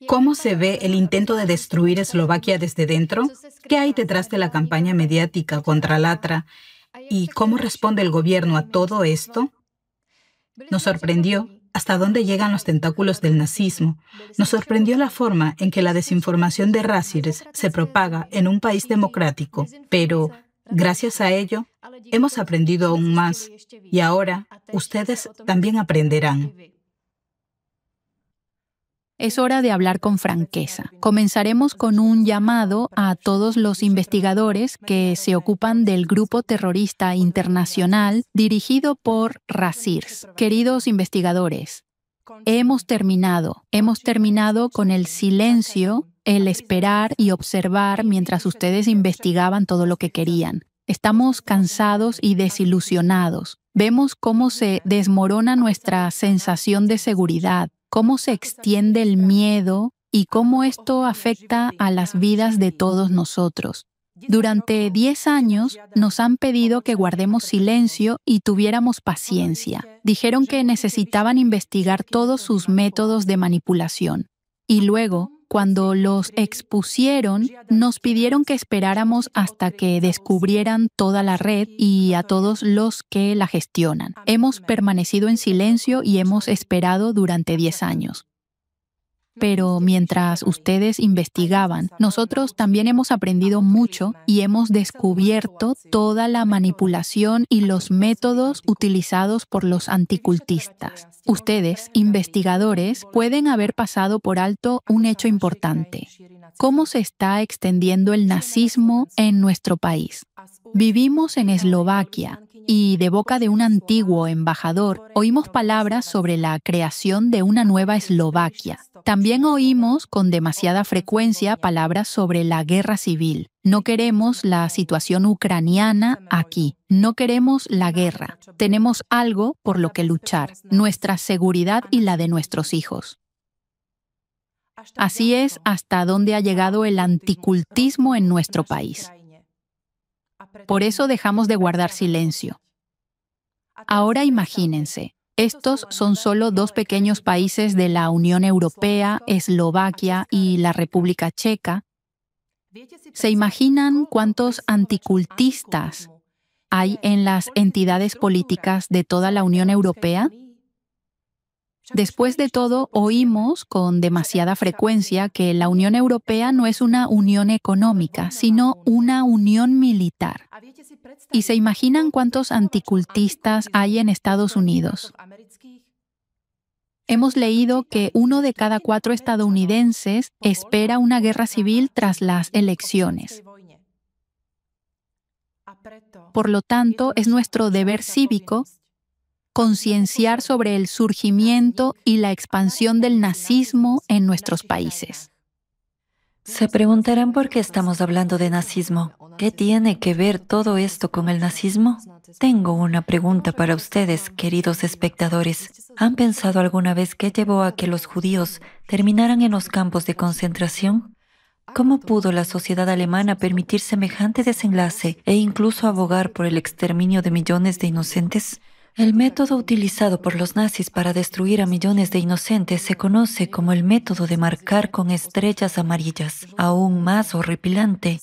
¿Cómo se ve el intento de destruir Eslovaquia desde dentro? ¿Qué hay detrás de la campaña mediática contra Latra? ¿Y cómo responde el gobierno a todo esto? Nos sorprendió hasta dónde llegan los tentáculos del nazismo. Nos sorprendió la forma en que la desinformación de Razzirs se propaga en un país democrático, pero gracias a ello hemos aprendido aún más y ahora ustedes también aprenderán. Es hora de hablar con franqueza. Comenzaremos con un llamado a todos los investigadores que se ocupan del grupo terrorista internacional dirigido por Razzirs. Queridos investigadores, hemos terminado con el silencio, el esperar y observar mientras ustedes investigaban todo lo que querían. Estamos cansados y desilusionados. Vemos cómo se desmorona nuestra sensación de seguridad, cómo se extiende el miedo y cómo esto afecta a las vidas de todos nosotros. Durante 10 años nos han pedido que guardemos silencio y tuviéramos paciencia. Dijeron que necesitaban investigar todos sus métodos de manipulación. Y luego, cuando los expusieron, nos pidieron que esperáramos hasta que descubrieran toda la red y a todos los que la gestionan. Hemos permanecido en silencio y hemos esperado durante 10 años. Pero mientras ustedes investigaban, nosotros también hemos aprendido mucho y hemos descubierto toda la manipulación y los métodos utilizados por los anticultistas. Ustedes, investigadores, pueden haber pasado por alto un hecho importante. ¿Cómo se está extendiendo el nazismo en nuestro país? Vivimos en Eslovaquia y de boca de un antiguo embajador oímos palabras sobre la creación de una nueva Eslovaquia. También oímos con demasiada frecuencia palabras sobre la guerra civil. No queremos la situación ucraniana aquí. No queremos la guerra. Tenemos algo por lo que luchar, nuestra seguridad y la de nuestros hijos. Así es hasta dónde ha llegado el anticultismo en nuestro país. Por eso dejamos de guardar silencio. Ahora imagínense. Estos son solo 2 pequeños países de la Unión Europea, Eslovaquia y la República Checa. ¿Se imaginan cuántos anticultistas hay en las entidades políticas de toda la Unión Europea? Después de todo, oímos con demasiada frecuencia que la Unión Europea no es una unión económica, sino una unión militar. ¿Y se imaginan cuántos anticultistas hay en Estados Unidos? Hemos leído que 1 de cada 4 estadounidenses espera una guerra civil tras las elecciones. Por lo tanto, es nuestro deber cívico concienciar sobre el surgimiento y la expansión del nazismo en nuestros países. Se preguntarán por qué estamos hablando de nazismo. ¿Qué tiene que ver todo esto con el nazismo? Tengo una pregunta para ustedes, queridos espectadores. ¿Han pensado alguna vez qué llevó a que los judíos terminaran en los campos de concentración? ¿Cómo pudo la sociedad alemana permitir semejante desenlace e incluso abogar por el exterminio de millones de inocentes? El método utilizado por los nazis para destruir a millones de inocentes se conoce como el método de marcar con estrellas amarillas. Aún más horripilante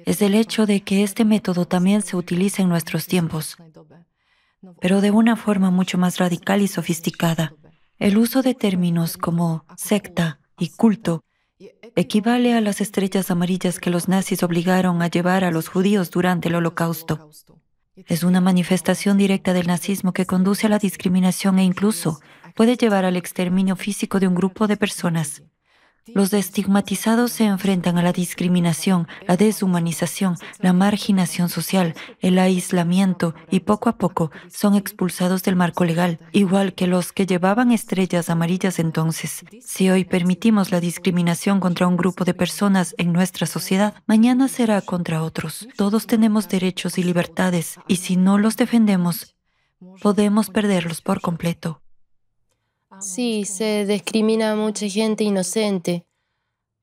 es el hecho de que este método también se utiliza en nuestros tiempos, pero de una forma mucho más radical y sofisticada. El uso de términos como secta y culto equivale a las estrellas amarillas que los nazis obligaron a llevar a los judíos durante el Holocausto. Es una manifestación directa del nazismo que conduce a la discriminación e incluso puede llevar al exterminio físico de un grupo de personas. Los estigmatizados se enfrentan a la discriminación, la deshumanización, la marginación social, el aislamiento y poco a poco son expulsados del marco legal, igual que los que llevaban estrellas amarillas entonces. Si hoy permitimos la discriminación contra un grupo de personas en nuestra sociedad, mañana será contra otros. Todos tenemos derechos y libertades y si no los defendemos, podemos perderlos por completo. Sí, se discrimina a mucha gente inocente,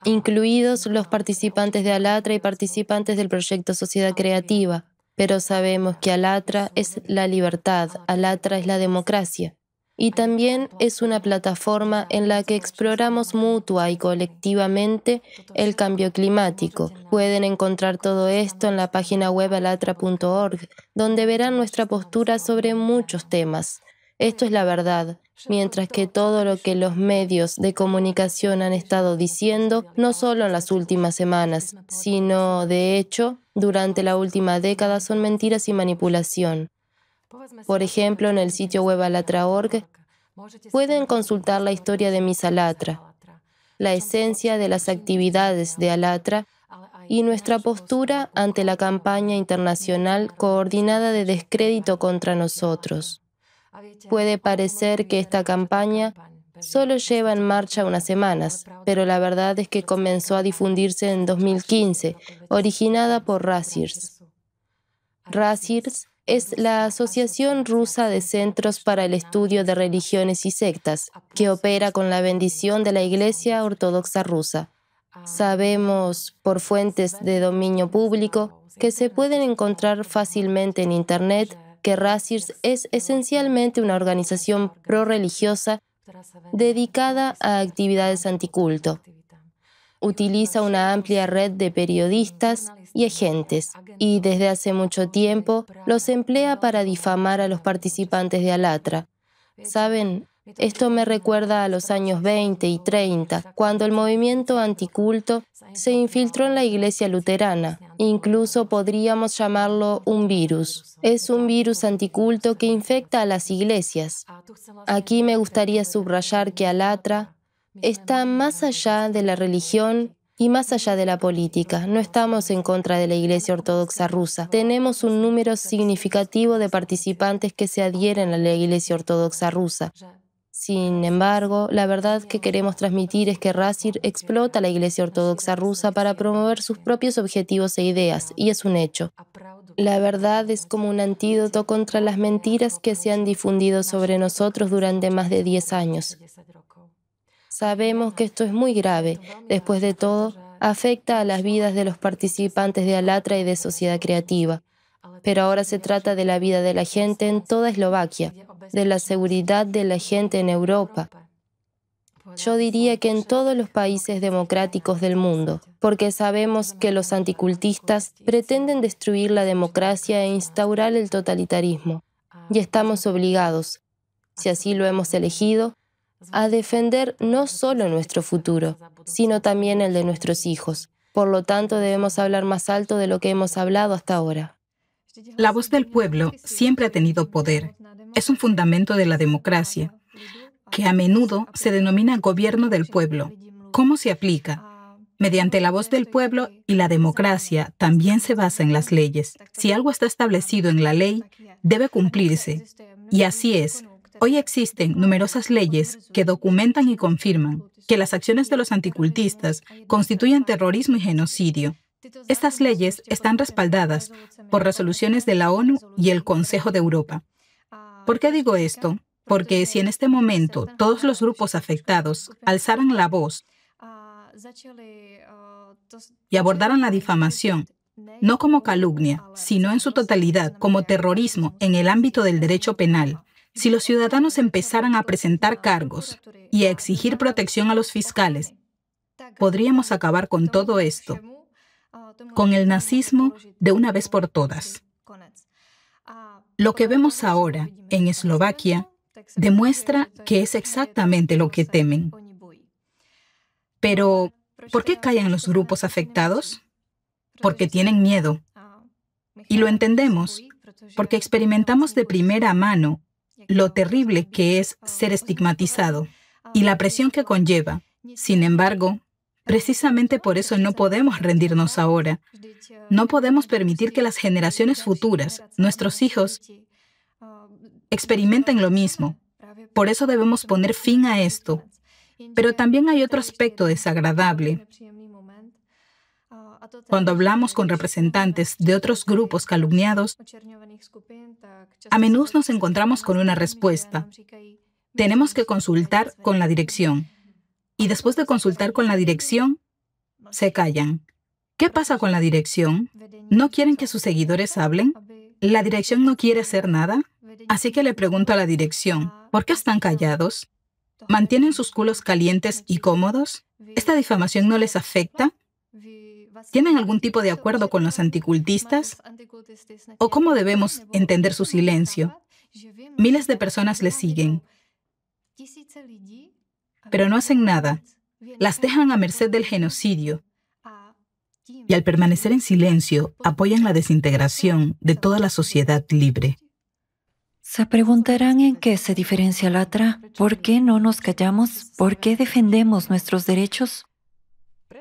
incluidos los participantes de Alatra y participantes del proyecto Sociedad Creativa. Pero sabemos que Alatra es la libertad, Alatra es la democracia. Y también es una plataforma en la que exploramos mutua y colectivamente el cambio climático. Pueden encontrar todo esto en la página web alatra.org, donde verán nuestra postura sobre muchos temas. Esto es la verdad. Mientras que todo lo que los medios de comunicación han estado diciendo, no solo en las últimas semanas, sino, de hecho, durante la última década, son mentiras y manipulación. Por ejemplo, en el sitio web alatra.org pueden consultar la historia de Miss Alatra, la esencia de las actividades de Alatra y nuestra postura ante la campaña internacional coordinada de descrédito contra nosotros. Puede parecer que esta campaña solo lleva en marcha unas semanas, pero la verdad es que comenzó a difundirse en 2015, originada por Razirs. Razirs es la Asociación Rusa de Centros para el Estudio de Religiones y Sectas, que opera con la bendición de la Iglesia Ortodoxa Rusa. Sabemos, por fuentes de dominio público, que se pueden encontrar fácilmente en Internet, que Razirs es esencialmente una organización prorreligiosa dedicada a actividades anticulto. Utiliza una amplia red de periodistas y agentes, y desde hace mucho tiempo los emplea para difamar a los participantes de Alatra. ¿Saben? Esto me recuerda a los años 20 y 30, cuando el movimiento anticulto se infiltró en la iglesia luterana. Incluso podríamos llamarlo un virus. Es un virus anticulto que infecta a las iglesias. Aquí me gustaría subrayar que Alatra está más allá de la religión y más allá de la política. No estamos en contra de la Iglesia Ortodoxa Rusa. Tenemos un número significativo de participantes que se adhieren a la Iglesia Ortodoxa Rusa. Sin embargo, la verdad que queremos transmitir es que Razir explota la Iglesia Ortodoxa Rusa para promover sus propios objetivos e ideas, y es un hecho. La verdad es como un antídoto contra las mentiras que se han difundido sobre nosotros durante más de 10 años. Sabemos que esto es muy grave. Después de todo, afecta a las vidas de los participantes de Alatra y de Sociedad Creativa. Pero ahora se trata de la vida de la gente en toda Eslovaquia, de la seguridad de la gente en Europa. Yo diría que en todos los países democráticos del mundo, porque sabemos que los anticultistas pretenden destruir la democracia e instaurar el totalitarismo. Y estamos obligados, si así lo hemos elegido, a defender no solo nuestro futuro, sino también el de nuestros hijos. Por lo tanto, debemos hablar más alto de lo que hemos hablado hasta ahora. La voz del pueblo siempre ha tenido poder. Es un fundamento de la democracia, que a menudo se denomina gobierno del pueblo. ¿Cómo se aplica? Mediante la voz del pueblo, y la democracia también se basa en las leyes. Si algo está establecido en la ley, debe cumplirse. Y así es. Hoy existen numerosas leyes que documentan y confirman que las acciones de los anticultistas constituyen terrorismo y genocidio. Estas leyes están respaldadas por resoluciones de la ONU y el Consejo de Europa. ¿Por qué digo esto? Porque si en este momento todos los grupos afectados alzaran la voz y abordaran la difamación, no como calumnia, sino en su totalidad como terrorismo en el ámbito del derecho penal, si los ciudadanos empezaran a presentar cargos y a exigir protección a los fiscales, podríamos acabar con todo esto, con el nazismo de una vez por todas. Lo que vemos ahora en Eslovaquia demuestra que es exactamente lo que temen. Pero, ¿por qué callan los grupos afectados? Porque tienen miedo. Y lo entendemos, porque experimentamos de primera mano lo terrible que es ser estigmatizado y la presión que conlleva. Sin embargo, precisamente por eso no podemos rendirnos ahora. No podemos permitir que las generaciones futuras, nuestros hijos, experimenten lo mismo. Por eso debemos poner fin a esto. Pero también hay otro aspecto desagradable. Cuando hablamos con representantes de otros grupos calumniados, a menudo nos encontramos con una respuesta. Tenemos que consultar con la dirección. Y después de consultar con la dirección, se callan. ¿Qué pasa con la dirección? ¿No quieren que sus seguidores hablen? ¿La dirección no quiere hacer nada? Así que le pregunto a la dirección, ¿Por qué están callados? ¿Mantienen sus culos calientes y cómodos? ¿Esta difamación no les afecta? ¿Tienen algún tipo de acuerdo con los anticultistas? ¿O cómo debemos entender su silencio? Miles de personas les siguen, pero no hacen nada. Las dejan a merced del genocidio. Y al permanecer en silencio, apoyan la desintegración de toda la sociedad libre. Se preguntarán en qué se diferencia Allatra. ¿Por qué no nos callamos? ¿Por qué defendemos nuestros derechos?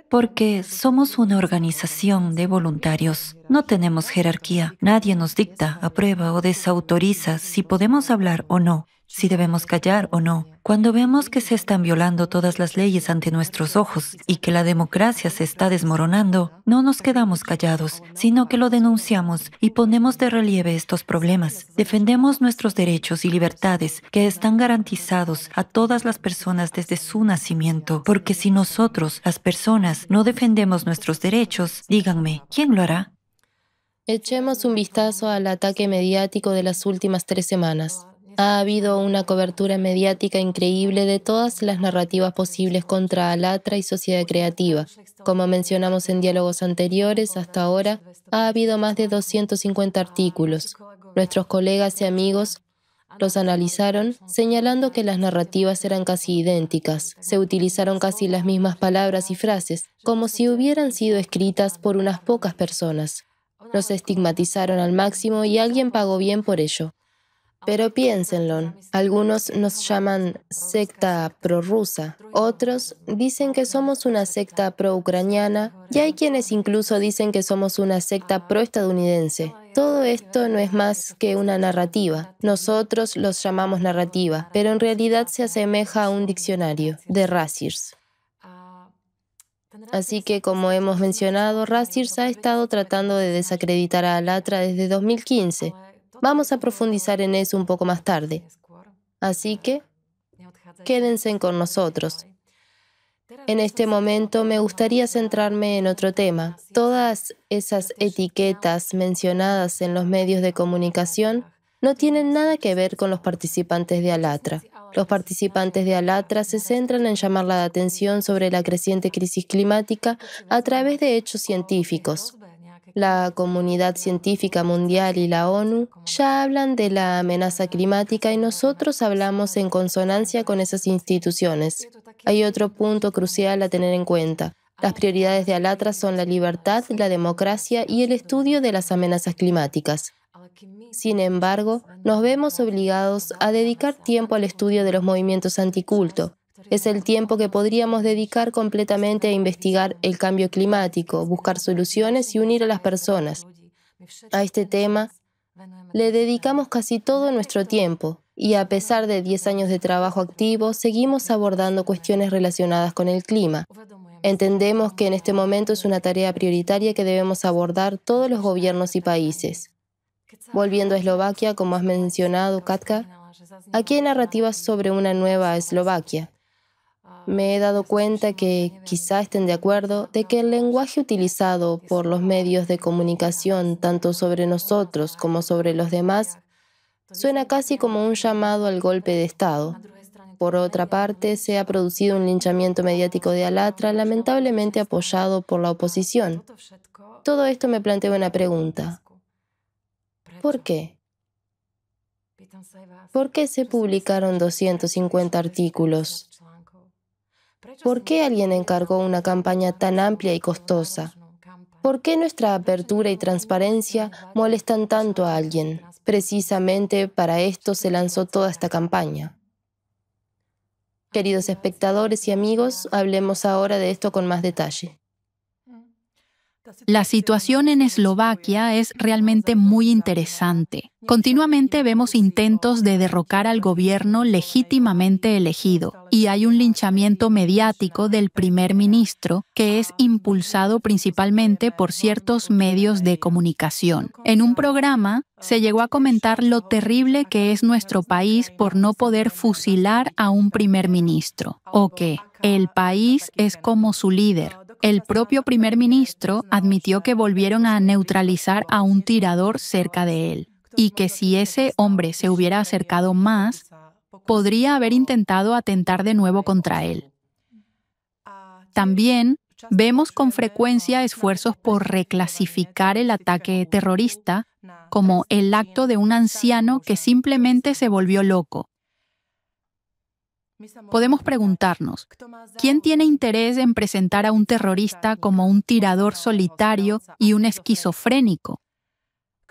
Porque somos una organización de voluntarios. No tenemos jerarquía. Nadie nos dicta, aprueba o desautoriza si podemos hablar o no, si debemos callar o no. Cuando vemos que se están violando todas las leyes ante nuestros ojos y que la democracia se está desmoronando, no nos quedamos callados, sino que lo denunciamos y ponemos de relieve estos problemas. Defendemos nuestros derechos y libertades que están garantizados a todas las personas desde su nacimiento, porque si nosotros, las personas, no defendemos nuestros derechos, díganme, ¿quién lo hará? Echemos un vistazo al ataque mediático de las últimas 3 semanas. Ha habido una cobertura mediática increíble de todas las narrativas posibles contra Allatra y Sociedad Creativa. Como mencionamos en diálogos anteriores, hasta ahora ha habido más de 250 artículos. Nuestros colegas y amigos los analizaron, señalando que las narrativas eran casi idénticas. Se utilizaron casi las mismas palabras y frases, como si hubieran sido escritas por unas pocas personas. Nos estigmatizaron al máximo y alguien pagó bien por ello. Pero piénsenlo, algunos nos llaman secta prorrusa, otros dicen que somos una secta pro-ucraniana y hay quienes incluso dicen que somos una secta pro-estadounidense. Todo esto no es más que una narrativa. Nosotros los llamamos narrativa, pero en realidad se asemeja a un diccionario de Razirs. Así que, como hemos mencionado, Razirs ha estado tratando de desacreditar a Allatra desde 2015. Vamos a profundizar en eso un poco más tarde. Así que, quédense con nosotros. En este momento me gustaría centrarme en otro tema. Todas esas etiquetas mencionadas en los medios de comunicación no tienen nada que ver con los participantes de Allatra. Los participantes de Allatra se centran en llamar la atención sobre la creciente crisis climática a través de hechos científicos. La comunidad científica mundial y la ONU ya hablan de la amenaza climática y nosotros hablamos en consonancia con esas instituciones. Hay otro punto crucial a tener en cuenta. Las prioridades de Allatra son la libertad, la democracia y el estudio de las amenazas climáticas. Sin embargo, nos vemos obligados a dedicar tiempo al estudio de los movimientos anticulto. Es el tiempo que podríamos dedicar completamente a investigar el cambio climático, buscar soluciones y unir a las personas. A este tema le dedicamos casi todo nuestro tiempo y a pesar de 10 años de trabajo activo, seguimos abordando cuestiones relacionadas con el clima. Entendemos que en este momento es una tarea prioritaria que debemos abordar todos los gobiernos y países. Volviendo a Eslovaquia, como has mencionado, Katka, aquí hay narrativas sobre una nueva Eslovaquia. Me he dado cuenta que quizá estén de acuerdo de que el lenguaje utilizado por los medios de comunicación, tanto sobre nosotros como sobre los demás, suena casi como un llamado al golpe de Estado. Por otra parte, se ha producido un linchamiento mediático de Allatra, lamentablemente apoyado por la oposición. Todo esto me plantea una pregunta. ¿Por qué? ¿Por qué se publicaron 250 artículos? ¿Por qué alguien encargó una campaña tan amplia y costosa? ¿Por qué nuestra apertura y transparencia molestan tanto a alguien? Precisamente para esto se lanzó toda esta campaña. Queridos espectadores y amigos, hablemos ahora de esto con más detalle. La situación en Eslovaquia es realmente muy interesante. Continuamente vemos intentos de derrocar al gobierno legítimamente elegido y hay un linchamiento mediático del primer ministro que es impulsado principalmente por ciertos medios de comunicación. En un programa se llegó a comentar lo terrible que es nuestro país por no poder fusilar a un primer ministro, o que el país es como su líder. El propio primer ministro admitió que volvieron a neutralizar a un tirador cerca de él y que si ese hombre se hubiera acercado más, podría haber intentado atentar de nuevo contra él. También vemos con frecuencia esfuerzos por reclasificar el ataque terrorista como el acto de un anciano que simplemente se volvió loco. Podemos preguntarnos, ¿quién tiene interés en presentar a un terrorista como un tirador solitario y un esquizofrénico?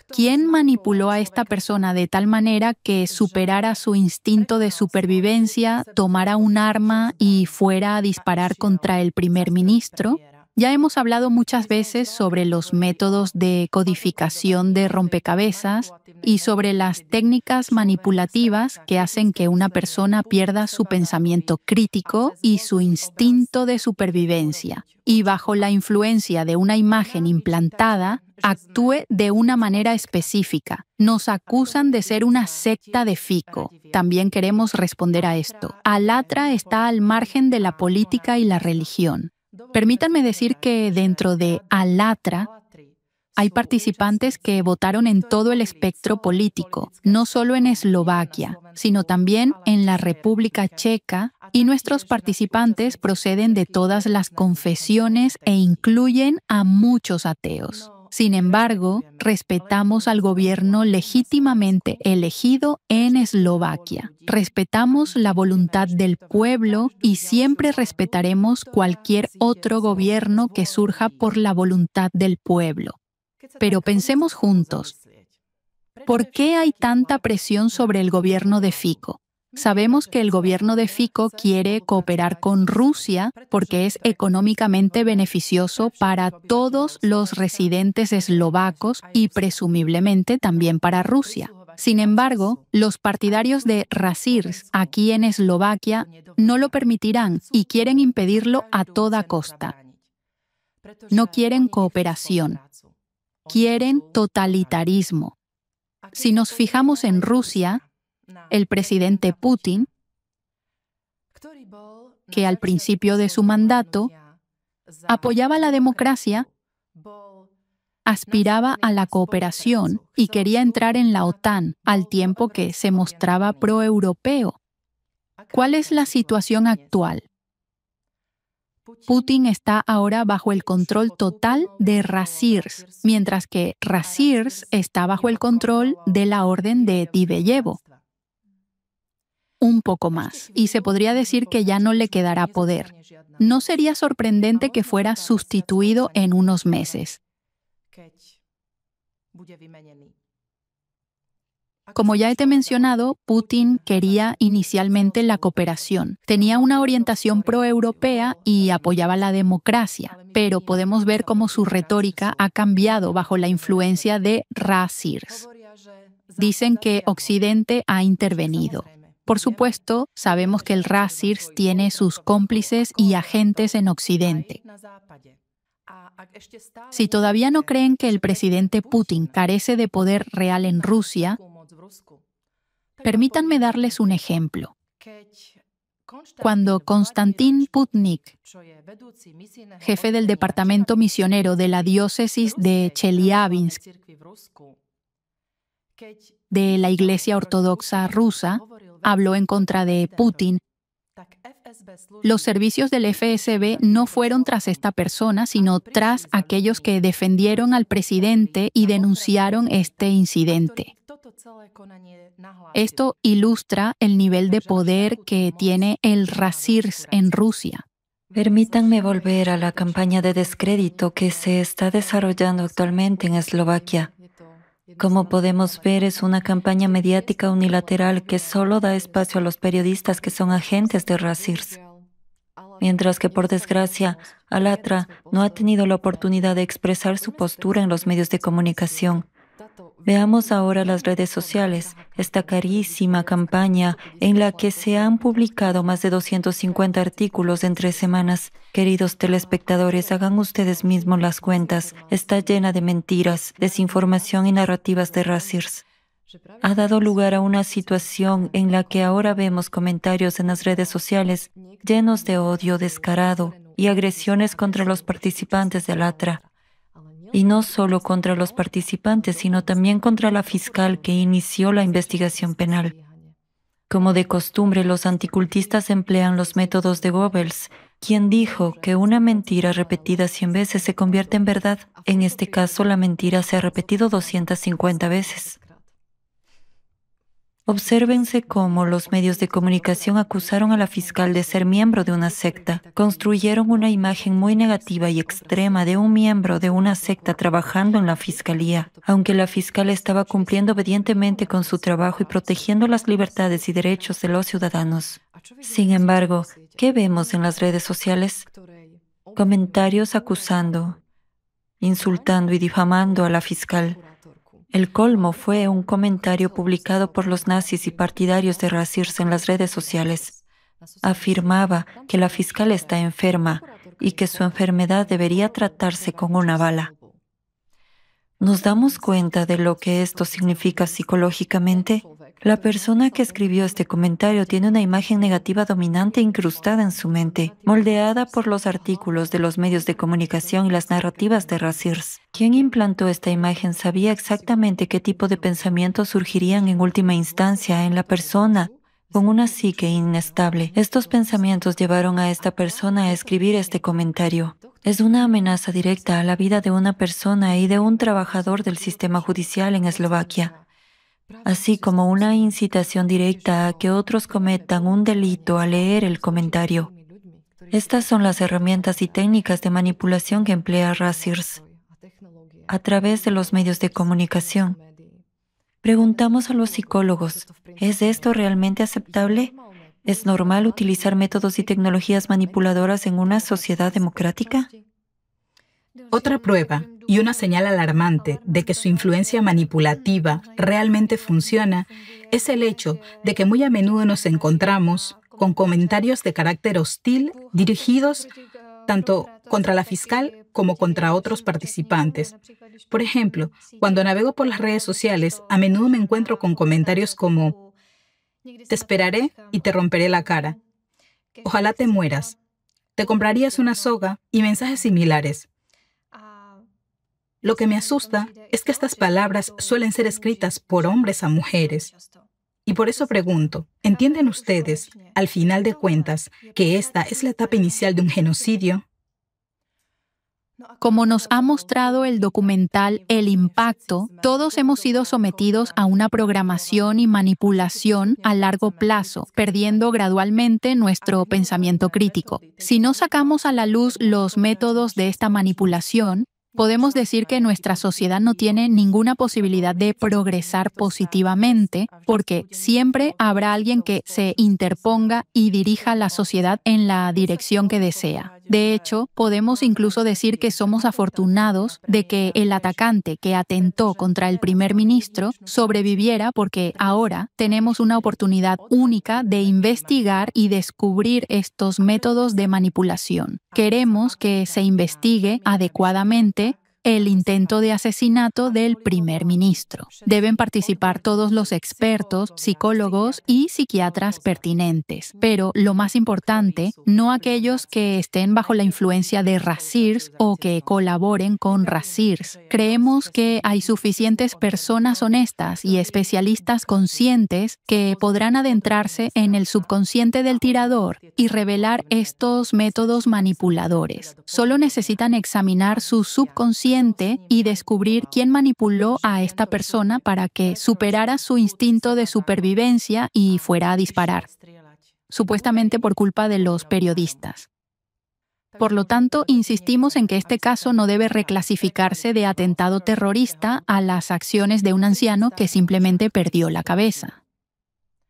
¿Quién manipuló a esta persona de tal manera que superara su instinto de supervivencia, tomara un arma y fuera a disparar contra el primer ministro? Ya hemos hablado muchas veces sobre los métodos de codificación de rompecabezas y sobre las técnicas manipulativas que hacen que una persona pierda su pensamiento crítico y su instinto de supervivencia, y bajo la influencia de una imagen implantada, actúe de una manera específica. Nos acusan de ser una secta de Fico. También queremos responder a esto. Alatra está al margen de la política y la religión. Permítanme decir que dentro de Alatra hay participantes que votaron en todo el espectro político, no solo en Eslovaquia, sino también en la República Checa, y nuestros participantes proceden de todas las confesiones e incluyen a muchos ateos. Sin embargo, respetamos al gobierno legítimamente elegido en Eslovaquia. Respetamos la voluntad del pueblo y siempre respetaremos cualquier otro gobierno que surja por la voluntad del pueblo. Pero pensemos juntos, ¿por qué hay tanta presión sobre el gobierno de Fico? Sabemos que el gobierno de Fico quiere cooperar con Rusia porque es económicamente beneficioso para todos los residentes eslovacos y presumiblemente también para Rusia. Sin embargo, los partidarios de Rasirs aquí en Eslovaquia no lo permitirán y quieren impedirlo a toda costa. No quieren cooperación, quieren totalitarismo. Si nos fijamos en Rusia, el presidente Putin, que al principio de su mandato apoyaba la democracia, aspiraba a la cooperación y quería entrar en la OTAN, al tiempo que se mostraba pro-europeo. ¿Cuál es la situación actual? Putin está ahora bajo el control total de Rasirs, mientras que Rasirs está bajo el control de la Orden de Diveyevo. Un poco más, y se podría decir que ya no le quedará poder. No sería sorprendente que fuera sustituido en unos meses. Como ya te he mencionado, Putin quería inicialmente la cooperación. Tenía una orientación pro-europea y apoyaba la democracia, pero podemos ver cómo su retórica ha cambiado bajo la influencia de Rasirs. Dicen que Occidente ha intervenido. Por supuesto, sabemos que el Rasirs tiene sus cómplices y agentes en Occidente. Si todavía no creen que el presidente Putin carece de poder real en Rusia, permítanme darles un ejemplo. Cuando Konstantin Putnik, jefe del departamento misionero de la diócesis de Chelyabinsk, de la Iglesia Ortodoxa rusa, habló en contra de Putin, los servicios del FSB no fueron tras esta persona, sino tras aquellos que defendieron al presidente y denunciaron este incidente. Esto ilustra el nivel de poder que tiene el Rasirs en Rusia. Permítanme volver a la campaña de descrédito que se está desarrollando actualmente en Eslovaquia. Como podemos ver, es una campaña mediática unilateral que solo da espacio a los periodistas que son agentes de Rasirs. Mientras que, por desgracia, Alatra no ha tenido la oportunidad de expresar su postura en los medios de comunicación. Veamos ahora las redes sociales, esta carísima campaña en la que se han publicado más de 250 artículos en 3 semanas. Queridos telespectadores, hagan ustedes mismos las cuentas. Está llena de mentiras, desinformación y narrativas de Rasirs. Ha dado lugar a una situación en la que ahora vemos comentarios en las redes sociales llenos de odio descarado y agresiones contra los participantes de Alatra. Y no solo contra los participantes, sino también contra la fiscal que inició la investigación penal. Como de costumbre, los anticultistas emplean los métodos de Goebbels, quien dijo que una mentira repetida 100 veces se convierte en verdad. En este caso, la mentira se ha repetido 250 veces. Obsérvense cómo los medios de comunicación acusaron a la fiscal de ser miembro de una secta. Construyeron una imagen muy negativa y extrema de un miembro de una secta trabajando en la fiscalía, aunque la fiscal estaba cumpliendo obedientemente con su trabajo y protegiendo las libertades y derechos de los ciudadanos. Sin embargo, ¿qué vemos en las redes sociales? Comentarios acusando, insultando y difamando a la fiscal. El colmo fue un comentario publicado por los nazis y partidarios de Razirs en las redes sociales. Afirmaba que la fiscal está enferma y que su enfermedad debería tratarse con una bala. ¿Nos damos cuenta de lo que esto significa psicológicamente? La persona que escribió este comentario tiene una imagen negativa dominante incrustada en su mente, moldeada por los artículos de los medios de comunicación y las narrativas de Razirs. Quien implantó esta imagen sabía exactamente qué tipo de pensamientos surgirían en última instancia en la persona con una psique inestable. Estos pensamientos llevaron a esta persona a escribir este comentario. Es una amenaza directa a la vida de una persona y de un trabajador del sistema judicial en Eslovaquia, así como una incitación directa a que otros cometan un delito al leer el comentario. Estas son las herramientas y técnicas de manipulación que emplea Razirs a través de los medios de comunicación. Preguntamos a los psicólogos, ¿es esto realmente aceptable? ¿Es normal utilizar métodos y tecnologías manipuladoras en una sociedad democrática? Otra prueba y una señal alarmante de que su influencia manipulativa realmente funciona es el hecho de que muy a menudo nos encontramos con comentarios de carácter hostil dirigidos tanto contra la fiscal como contra otros participantes. Por ejemplo, cuando navego por las redes sociales, a menudo me encuentro con comentarios como «Te esperaré y te romperé la cara», «Ojalá te mueras», «Te comprarías una soga» y mensajes similares. Lo que me asusta es que estas palabras suelen ser escritas por hombres a mujeres. Y por eso pregunto, ¿entienden ustedes, al final de cuentas, que esta es la etapa inicial de un genocidio? Como nos ha mostrado el documental El Impacto, todos hemos sido sometidos a una programación y manipulación a largo plazo, perdiendo gradualmente nuestro pensamiento crítico. Si no sacamos a la luz los métodos de esta manipulación, podemos decir que nuestra sociedad no tiene ninguna posibilidad de progresar positivamente, porque siempre habrá alguien que se interponga y dirija la sociedad en la dirección que desea. De hecho, podemos incluso decir que somos afortunados de que el atacante que atentó contra el primer ministro sobreviviera, porque ahora tenemos una oportunidad única de investigar y descubrir estos métodos de manipulación. Queremos que se investigue adecuadamente el intento de asesinato del primer ministro. Deben participar todos los expertos, psicólogos y psiquiatras pertinentes. Pero lo más importante, no aquellos que estén bajo la influencia de Razirs o que colaboren con Razirs. Creemos que hay suficientes personas honestas y especialistas conscientes que podrán adentrarse en el subconsciente del tirador y revelar estos métodos manipuladores. Solo necesitan examinar su subconsciente y descubrir quién manipuló a esta persona para que superara su instinto de supervivencia y fuera a disparar, supuestamente por culpa de los periodistas. Por lo tanto, insistimos en que este caso no debe reclasificarse de atentado terrorista a las acciones de un anciano que simplemente perdió la cabeza.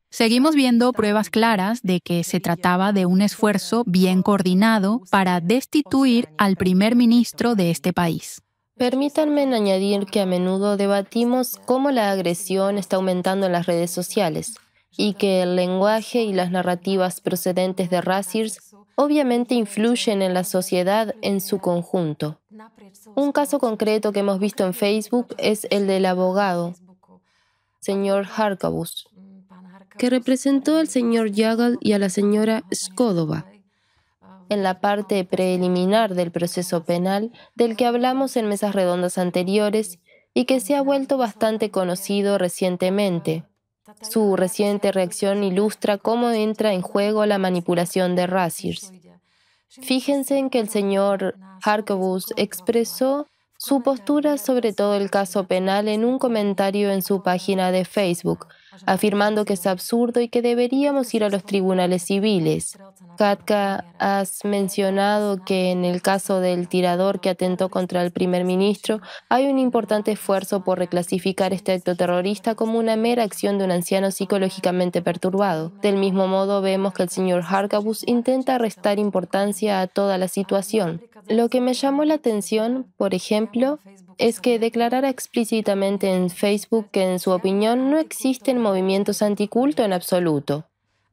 Seguimos viendo pruebas claras de que se trataba de un esfuerzo bien coordinado para destituir al primer ministro de este país. Permítanme añadir que a menudo debatimos cómo la agresión está aumentando en las redes sociales y que el lenguaje y las narrativas procedentes de Razirs obviamente influyen en la sociedad en su conjunto. Un caso concreto que hemos visto en Facebook es el del abogado, señor Harkabus, que representó al señor Yagal y a la señora Skodova en la parte preliminar del proceso penal del que hablamos en mesas redondas anteriores y que se ha vuelto bastante conocido recientemente. Su reciente reacción ilustra cómo entra en juego la manipulación de Razirs. Fíjense en que el señor Harkavus expresó su postura sobre todo el caso penal en un comentario en su página de Facebook, afirmando que es absurdo y que deberíamos ir a los tribunales civiles. Katka, has mencionado que en el caso del tirador que atentó contra el primer ministro hay un importante esfuerzo por reclasificar este acto terrorista como una mera acción de un anciano psicológicamente perturbado. Del mismo modo, vemos que el señor Harkavus intenta restar importancia a toda la situación. Lo que me llamó la atención, por ejemplo, es que declarara explícitamente en Facebook que, en su opinión, no existen movimientos anticulto en absoluto.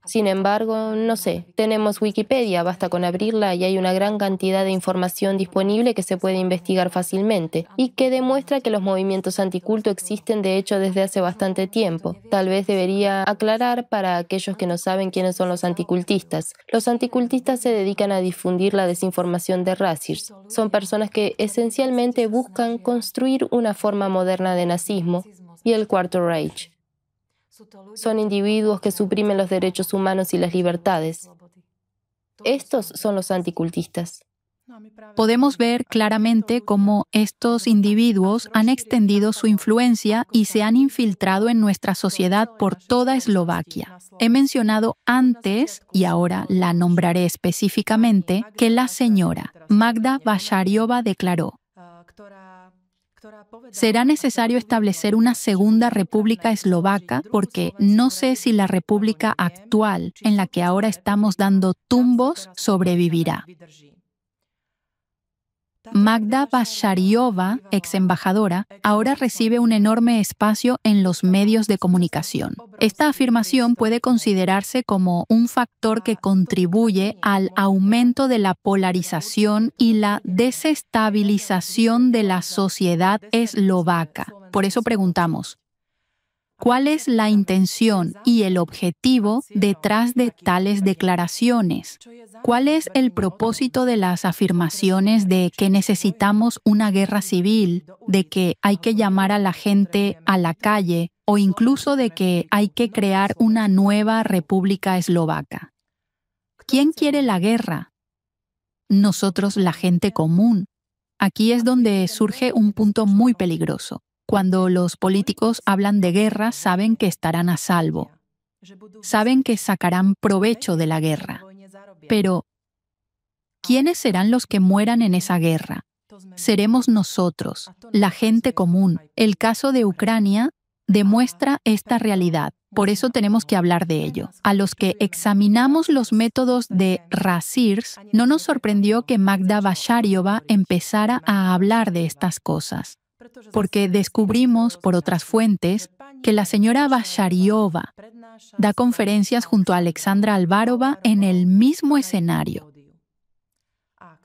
Sin embargo, no sé, tenemos Wikipedia, basta con abrirla y hay una gran cantidad de información disponible que se puede investigar fácilmente y que demuestra que los movimientos anticulto existen de hecho desde hace bastante tiempo. Tal vez debería aclarar para aquellos que no saben quiénes son los anticultistas. Los anticultistas se dedican a difundir la desinformación de Razirs. Son personas que esencialmente buscan construir una forma moderna de nazismo y el Cuarto Reich. Son individuos que suprimen los derechos humanos y las libertades. Estos son los anticultistas. Podemos ver claramente cómo estos individuos han extendido su influencia y se han infiltrado en nuestra sociedad por toda Eslovaquia. He mencionado antes, y ahora la nombraré específicamente, que la señora Magda Vašáriová declaró: será necesario establecer una segunda república eslovaca porque no sé si la república actual, en la que ahora estamos dando tumbos, sobrevivirá. Magda Vašáriová, ex embajadora, ahora recibe un enorme espacio en los medios de comunicación. Esta afirmación puede considerarse como un factor que contribuye al aumento de la polarización y la desestabilización de la sociedad eslovaca. Por eso preguntamos: ¿cuál es la intención y el objetivo detrás de tales declaraciones? ¿Cuál es el propósito de las afirmaciones de que necesitamos una guerra civil, de que hay que llamar a la gente a la calle o incluso de que hay que crear una nueva república eslovaca? ¿Quién quiere la guerra? Nosotros, la gente común. Aquí es donde surge un punto muy peligroso. Cuando los políticos hablan de guerra, saben que estarán a salvo. Saben que sacarán provecho de la guerra. Pero, ¿quiénes serán los que mueran en esa guerra? Seremos nosotros, la gente común. El caso de Ucrania demuestra esta realidad. Por eso tenemos que hablar de ello. A los que examinamos los métodos de Razirs, no nos sorprendió que Magda Vašáriová empezara a hablar de estas cosas, porque descubrimos por otras fuentes que la señora Vašáriová da conferencias junto a Alexandra Alvarova en el mismo escenario.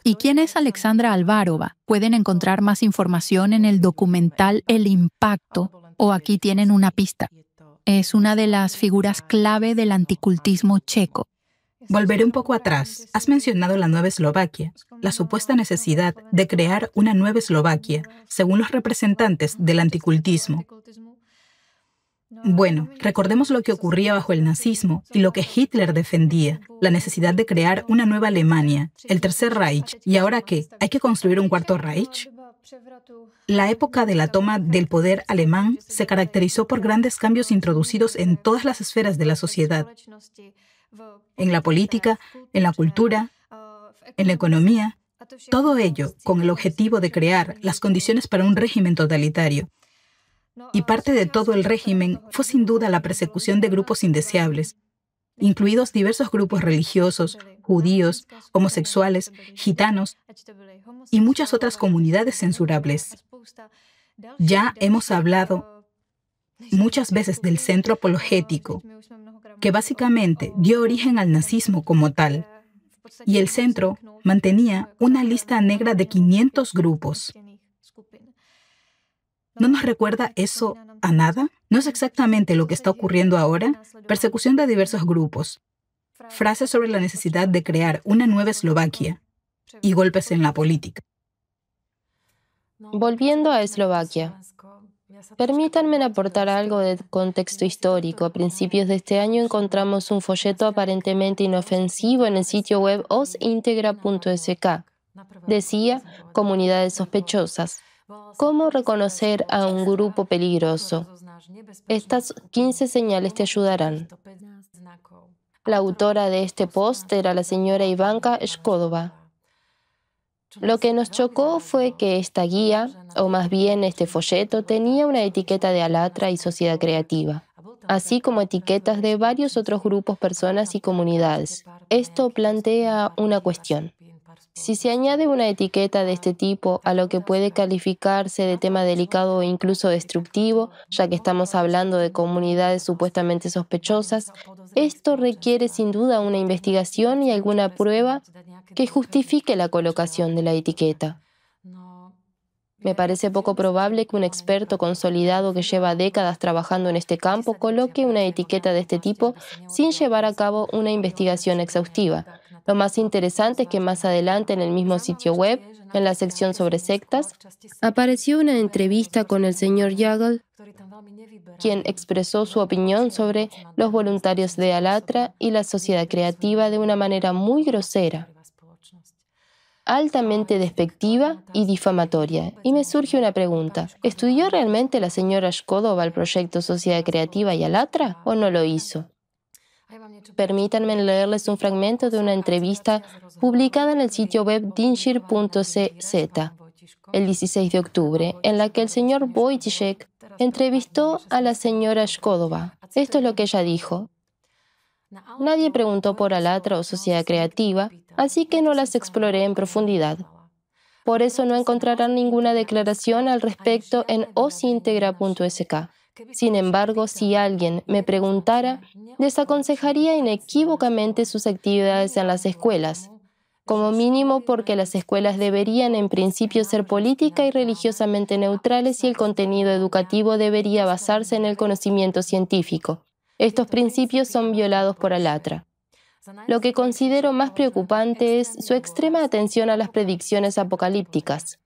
¿Y quién es Alexandra Alvarova? Pueden encontrar más información en el documental El Impacto, o aquí tienen una pista. Es una de las figuras clave del anticultismo checo. Volveré un poco atrás. Has mencionado la nueva Eslovaquia, la supuesta necesidad de crear una nueva Eslovaquia, según los representantes del anticultismo. Bueno, recordemos lo que ocurría bajo el nazismo y lo que Hitler defendía, la necesidad de crear una nueva Alemania, el Tercer Reich. ¿Y ahora qué? ¿Hay que construir un Cuarto Reich? La época de la toma del poder alemán se caracterizó por grandes cambios introducidos en todas las esferas de la sociedad, en la política, en la cultura, en la economía, todo ello con el objetivo de crear las condiciones para un régimen totalitario. Y parte de todo el régimen fue sin duda la persecución de grupos indeseables, incluidos diversos grupos religiosos, judíos, homosexuales, gitanos y muchas otras comunidades censurables. Ya hemos hablado muchas veces del centro apologético, que básicamente dio origen al nazismo como tal, y el centro mantenía una lista negra de 500 grupos. ¿No nos recuerda eso a nada? ¿No es exactamente lo que está ocurriendo ahora? Persecución de diversos grupos, frases sobre la necesidad de crear una nueva Eslovaquia y golpes en la política. Volviendo a Eslovaquia, Permítanme aportar algo de contexto histórico. A principios de este año encontramos un folleto aparentemente inofensivo en el sitio web osintegra.sk. Decía, comunidades sospechosas. ¿Cómo reconocer a un grupo peligroso? Estas 15 señales te ayudarán. La autora de este post era la señora Ivanka Shkodova. Lo que nos chocó fue que esta guía, o más bien este folleto, tenía una etiqueta de Alatra y Sociedad Creativa, así como etiquetas de varios otros grupos, personas y comunidades. Esto plantea una cuestión. Si se añade una etiqueta de este tipo a lo que puede calificarse de tema delicado o incluso destructivo, ya que estamos hablando de comunidades supuestamente sospechosas, esto requiere sin duda una investigación y alguna prueba que justifique la colocación de la etiqueta. Me parece poco probable que un experto consolidado que lleva décadas trabajando en este campo coloque una etiqueta de este tipo sin llevar a cabo una investigación exhaustiva. Lo más interesante es que más adelante en el mismo sitio web, en la sección sobre sectas, apareció una entrevista con el señor Yagel, quien expresó su opinión sobre los voluntarios de Alatra y la sociedad creativa de una manera muy grosera, altamente despectiva y difamatoria. Y me surge una pregunta. ¿Estudió realmente la señora Shkodova el proyecto Sociedad Creativa y Alatra o no lo hizo? Permítanme leerles un fragmento de una entrevista publicada en el sitio web dinshir.cz el 16 de octubre, en la que el señor Wojciech entrevistó a la señora Shkodova. Esto es lo que ella dijo. Nadie preguntó por Alatra o Sociedad Creativa, así que no las exploré en profundidad. Por eso no encontrarán ninguna declaración al respecto en osintegra.sk. Sin embargo, si alguien me preguntara, desaconsejaría inequívocamente sus actividades en las escuelas, como mínimo porque las escuelas deberían en principio ser política y religiosamente neutrales y el contenido educativo debería basarse en el conocimiento científico. Estos principios son violados por Alatra. Lo que considero más preocupante es su extrema atención a las predicciones apocalípticas.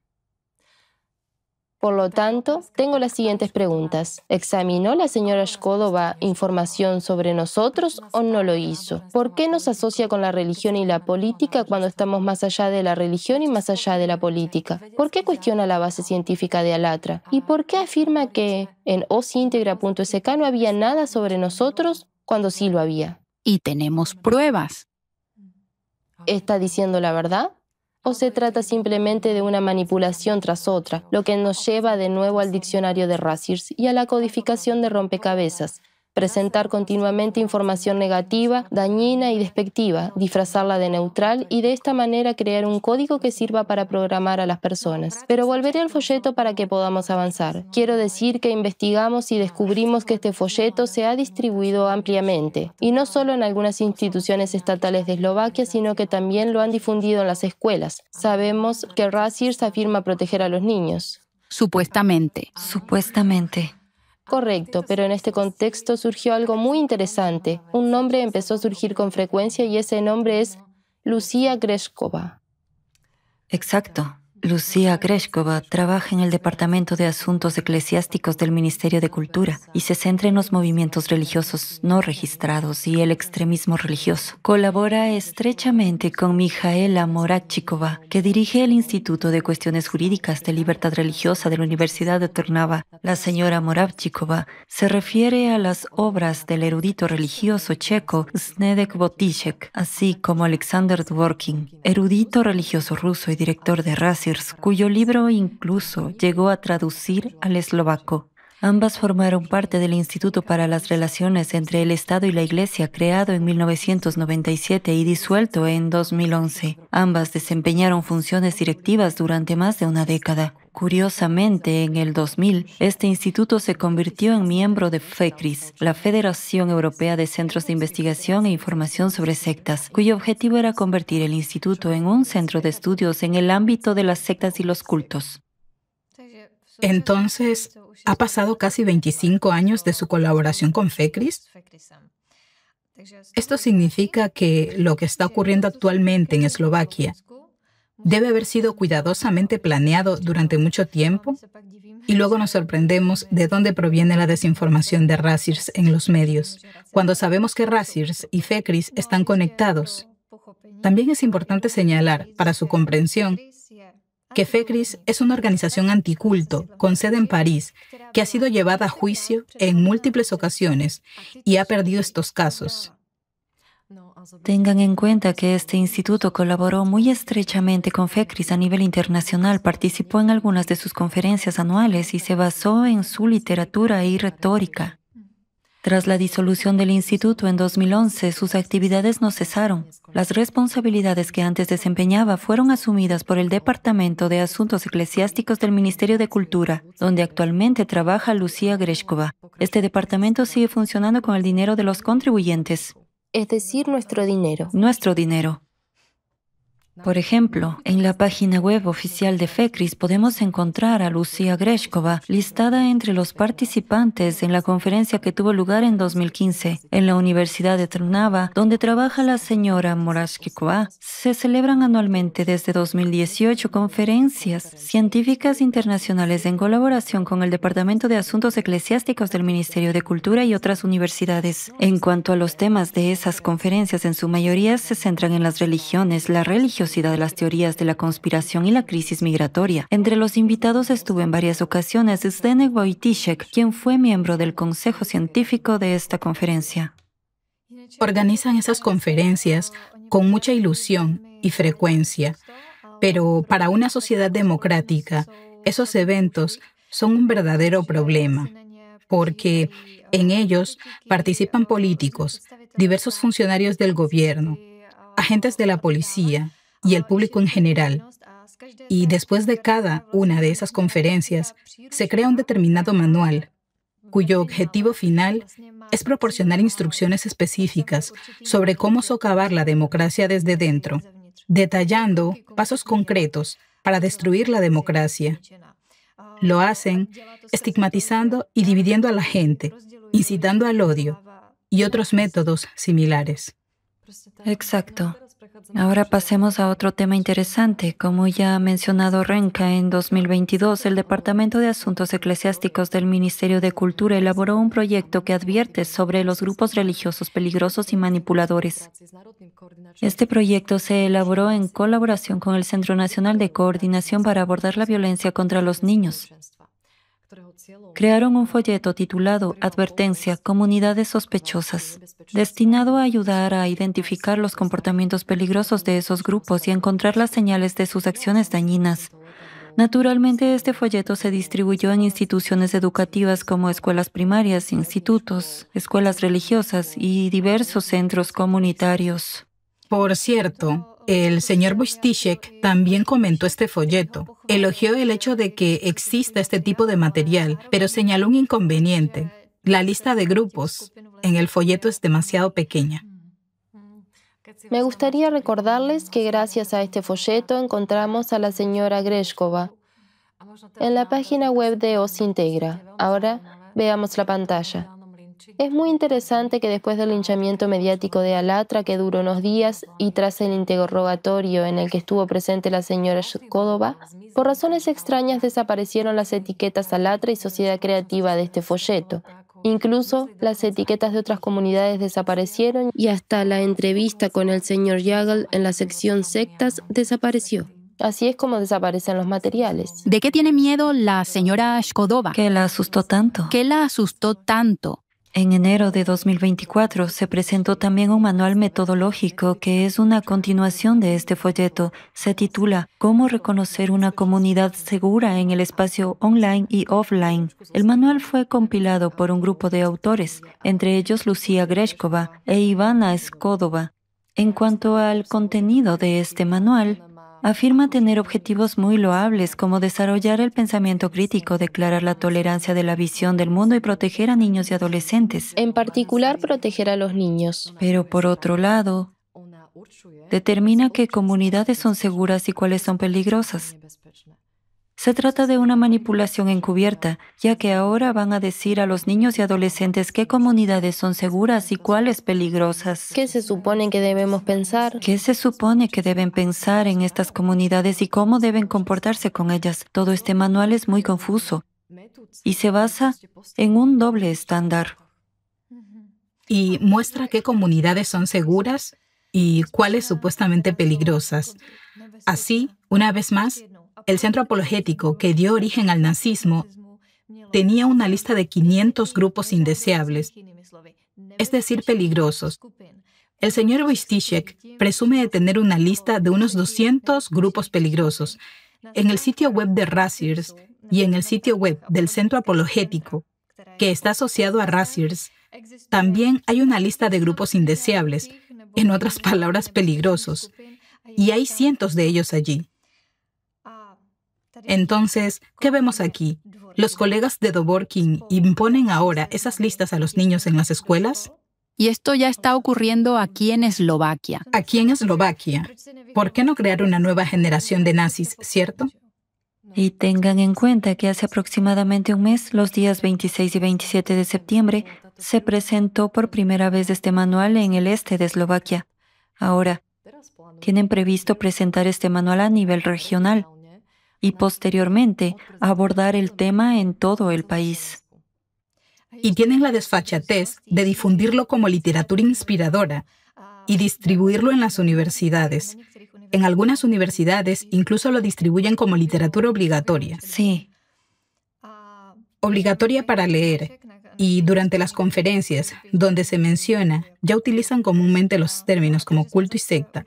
Por lo tanto, tengo las siguientes preguntas. ¿Examinó la señora Shkodova información sobre nosotros o no lo hizo? ¿Por qué nos asocia con la religión y la política cuando estamos más allá de la religión y más allá de la política? ¿Por qué cuestiona la base científica de Alatra? ¿Y por qué afirma que en osintegra.sk no había nada sobre nosotros cuando sí lo había? Y tenemos pruebas. ¿Está diciendo la verdad? ¿O se trata simplemente de una manipulación tras otra, lo que nos lleva de nuevo al diccionario de Razirs y a la codificación de rompecabezas? Presentar continuamente información negativa, dañina y despectiva, disfrazarla de neutral y de esta manera crear un código que sirva para programar a las personas. Pero volveré al folleto para que podamos avanzar. Quiero decir que investigamos y descubrimos que este folleto se ha distribuido ampliamente, y no solo en algunas instituciones estatales de Eslovaquia, sino que también lo han difundido en las escuelas. Sabemos que Razirs afirma proteger a los niños. Supuestamente. Supuestamente. Correcto, pero en este contexto surgió algo muy interesante. Un nombre empezó a surgir con frecuencia y ese nombre es Lucia Greshkova. Exacto. Lucía Greshkova trabaja en el Departamento de Asuntos Eclesiásticos del Ministerio de Cultura y se centra en los movimientos religiosos no registrados y el extremismo religioso. Colabora estrechamente con Mijaela Moravchikova, que dirige el Instituto de Cuestiones Jurídicas de Libertad Religiosa de la Universidad de Trnava. La señora Moravchikova se refiere a las obras del erudito religioso checo Zdeněk Wojtyszek, así como Alexander Dworkin, erudito religioso ruso y director de Razirs, cuyo libro incluso llegó a traducir al eslovaco. Ambas formaron parte del Instituto para las Relaciones entre el Estado y la Iglesia, creado en 1997 y disuelto en 2011. Ambas desempeñaron funciones directivas durante más de una década. Curiosamente, en el 2000, este instituto se convirtió en miembro de FECRIS, la Federación Europea de Centros de Investigación e Información sobre Sectas, cuyo objetivo era convertir el instituto en un centro de estudios en el ámbito de las sectas y los cultos. Entonces, ¿ha pasado casi 25 años de su colaboración con FECRIS? Esto significa que lo que está ocurriendo actualmente en Eslovaquia debe haber sido cuidadosamente planeado durante mucho tiempo, y luego nos sorprendemos de dónde proviene la desinformación de Razirs en los medios, cuando sabemos que Razirs y FECRIS están conectados. También es importante señalar, para su comprensión, que FECRIS es una organización anticulto con sede en París que ha sido llevada a juicio en múltiples ocasiones y ha perdido estos casos. Tengan en cuenta que este instituto colaboró muy estrechamente con FECRIS a nivel internacional, participó en algunas de sus conferencias anuales y se basó en su literatura y retórica. Tras la disolución del instituto en 2011, sus actividades no cesaron. Las responsabilidades que antes desempeñaba fueron asumidas por el Departamento de Asuntos Eclesiásticos del Ministerio de Cultura, donde actualmente trabaja Lucía Greshkova. Este departamento sigue funcionando con el dinero de los contribuyentes. Es decir, nuestro dinero. Nuestro dinero. Por ejemplo, en la página web oficial de FECRIS podemos encontrar a Lucía Greshkova listada entre los participantes en la conferencia que tuvo lugar en 2015 en la Universidad de Trnava, donde trabaja la señora Morashkikova. Se celebran anualmente desde 2018 conferencias científicas internacionales en colaboración con el Departamento de Asuntos Eclesiásticos del Ministerio de Cultura y otras universidades. En cuanto a los temas de esas conferencias, en su mayoría se centran en las religiones, la religiosidad de las teorías de la conspiración y la crisis migratoria. Entre los invitados estuvo en varias ocasiones Zdeněk Wojtyšek, quien fue miembro del consejo científico de esta conferencia. Organizan esas conferencias con mucha ilusión y frecuencia, pero para una sociedad democrática, esos eventos son un verdadero problema, porque en ellos participan políticos, diversos funcionarios del gobierno, agentes de la policía y el público en general. Y después de cada una de esas conferencias, se crea un determinado manual, cuyo objetivo final es proporcionar instrucciones específicas sobre cómo socavar la democracia desde dentro, detallando pasos concretos para destruir la democracia. Lo hacen estigmatizando y dividiendo a la gente, incitando al odio y otros métodos similares. Exacto. Ahora pasemos a otro tema interesante. Como ya ha mencionado Renka, en 2022 el Departamento de Asuntos Eclesiásticos del Ministerio de Cultura elaboró un proyecto que advierte sobre los grupos religiosos peligrosos y manipuladores. Este proyecto se elaboró en colaboración con el Centro Nacional de Coordinación para abordar la violencia contra los niños. Crearon un folleto titulado Advertencia, comunidades sospechosas, destinado a ayudar a identificar los comportamientos peligrosos de esos grupos y a encontrar las señales de sus acciones dañinas. Naturalmente, este folleto se distribuyó en instituciones educativas como escuelas primarias, institutos, escuelas religiosas y diversos centros comunitarios. Por cierto, el señor Wojtyšek también comentó este folleto. Elogió el hecho de que exista este tipo de material, pero señaló un inconveniente. La lista de grupos en el folleto es demasiado pequeña. Me gustaría recordarles que gracias a este folleto encontramos a la señora Greshkova en la página web de Osintegra. Ahora veamos la pantalla. Es muy interesante que después del linchamiento mediático de Alatra, que duró unos días, y tras el interrogatorio en el que estuvo presente la señora Shkodova, por razones extrañas desaparecieron las etiquetas Alatra y Sociedad Creativa de este folleto. Incluso las etiquetas de otras comunidades desaparecieron y hasta la entrevista con el señor Yagel en la sección sectas desapareció. Así es como desaparecen los materiales. ¿De qué tiene miedo la señora Shkodova? ¿Qué la asustó tanto? ¿Qué la asustó tanto? En enero de 2024 se presentó también un manual metodológico que es una continuación de este folleto. Se titula ¿Cómo reconocer una comunidad segura en el espacio online y offline? El manual fue compilado por un grupo de autores, entre ellos Lucía Greshkova e Ivana Shkodova. En cuanto al contenido de este manual, afirma tener objetivos muy loables como desarrollar el pensamiento crítico, declarar la tolerancia de la visión del mundo y proteger a niños y adolescentes. En particular, proteger a los niños. Pero por otro lado, determina qué comunidades son seguras y cuáles son peligrosas. Se trata de una manipulación encubierta, ya que ahora van a decir a los niños y adolescentes qué comunidades son seguras y cuáles peligrosas. ¿Qué se supone que debemos pensar? ¿Qué se supone que deben pensar en estas comunidades y cómo deben comportarse con ellas? Todo este manual es muy confuso y se basa en un doble estándar. Y muestra qué comunidades son seguras y cuáles supuestamente peligrosas. Así, una vez más, el centro apologético que dio origen al nazismo tenía una lista de 500 grupos indeseables, es decir, peligrosos. El señor Wojciech presume de tener una lista de unos 200 grupos peligrosos. En el sitio web de Rasiers y en el sitio web del centro apologético, que está asociado a Rasiers, también hay una lista de grupos indeseables, en otras palabras, peligrosos, y hay cientos de ellos allí. Entonces, ¿qué vemos aquí? ¿Los colegas de Dworkin imponen ahora esas listas a los niños en las escuelas? Y esto ya está ocurriendo aquí en Eslovaquia. Aquí en Eslovaquia. ¿Por qué no crear una nueva generación de nazis, cierto? Y tengan en cuenta que hace aproximadamente un mes, los días 26 y 27 de septiembre, se presentó por primera vez este manual en el este de Eslovaquia. Ahora, tienen previsto presentar este manual a nivel regional y posteriormente abordar el tema en todo el país. Y tienen la desfachatez de difundirlo como literatura inspiradora y distribuirlo en las universidades. En algunas universidades incluso lo distribuyen como literatura obligatoria. Sí. Obligatoria para leer. Y durante las conferencias donde se menciona, ya utilizan comúnmente los términos como culto y secta.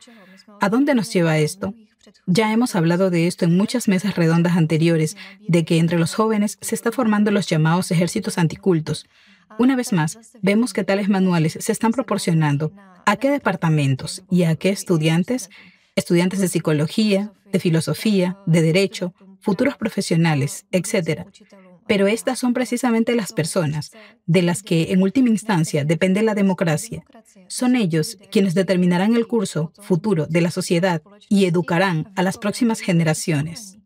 ¿A dónde nos lleva esto? Ya hemos hablado de esto en muchas mesas redondas anteriores, de que entre los jóvenes se está formando los llamados ejércitos anticultos. Una vez más, vemos que tales manuales se están proporcionando. ¿A qué departamentos y a qué estudiantes? Estudiantes de psicología, de filosofía, de derecho, futuros profesionales, etc. Pero estas son precisamente las personas de las que, en última instancia, depende la democracia. Son ellos quienes determinarán el curso futuro de la sociedad y educarán a las próximas generaciones.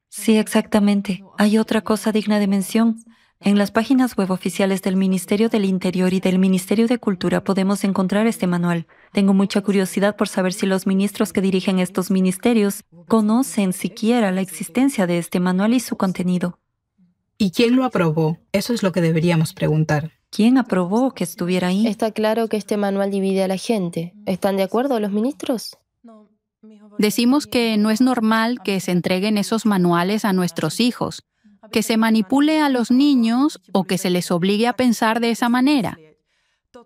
Sí, exactamente. Hay otra cosa digna de mención. En las páginas web oficiales del Ministerio del Interior y del Ministerio de Cultura podemos encontrar este manual. Tengo mucha curiosidad por saber si los ministros que dirigen estos ministerios conocen siquiera la existencia de este manual y su contenido. ¿Y quién lo aprobó? Eso es lo que deberíamos preguntar. ¿Quién aprobó que estuviera ahí? Está claro que este manual divide a la gente. ¿Están de acuerdo los ministros? Decimos que no es normal que se entreguen esos manuales a nuestros hijos, que se manipule a los niños o que se les obligue a pensar de esa manera.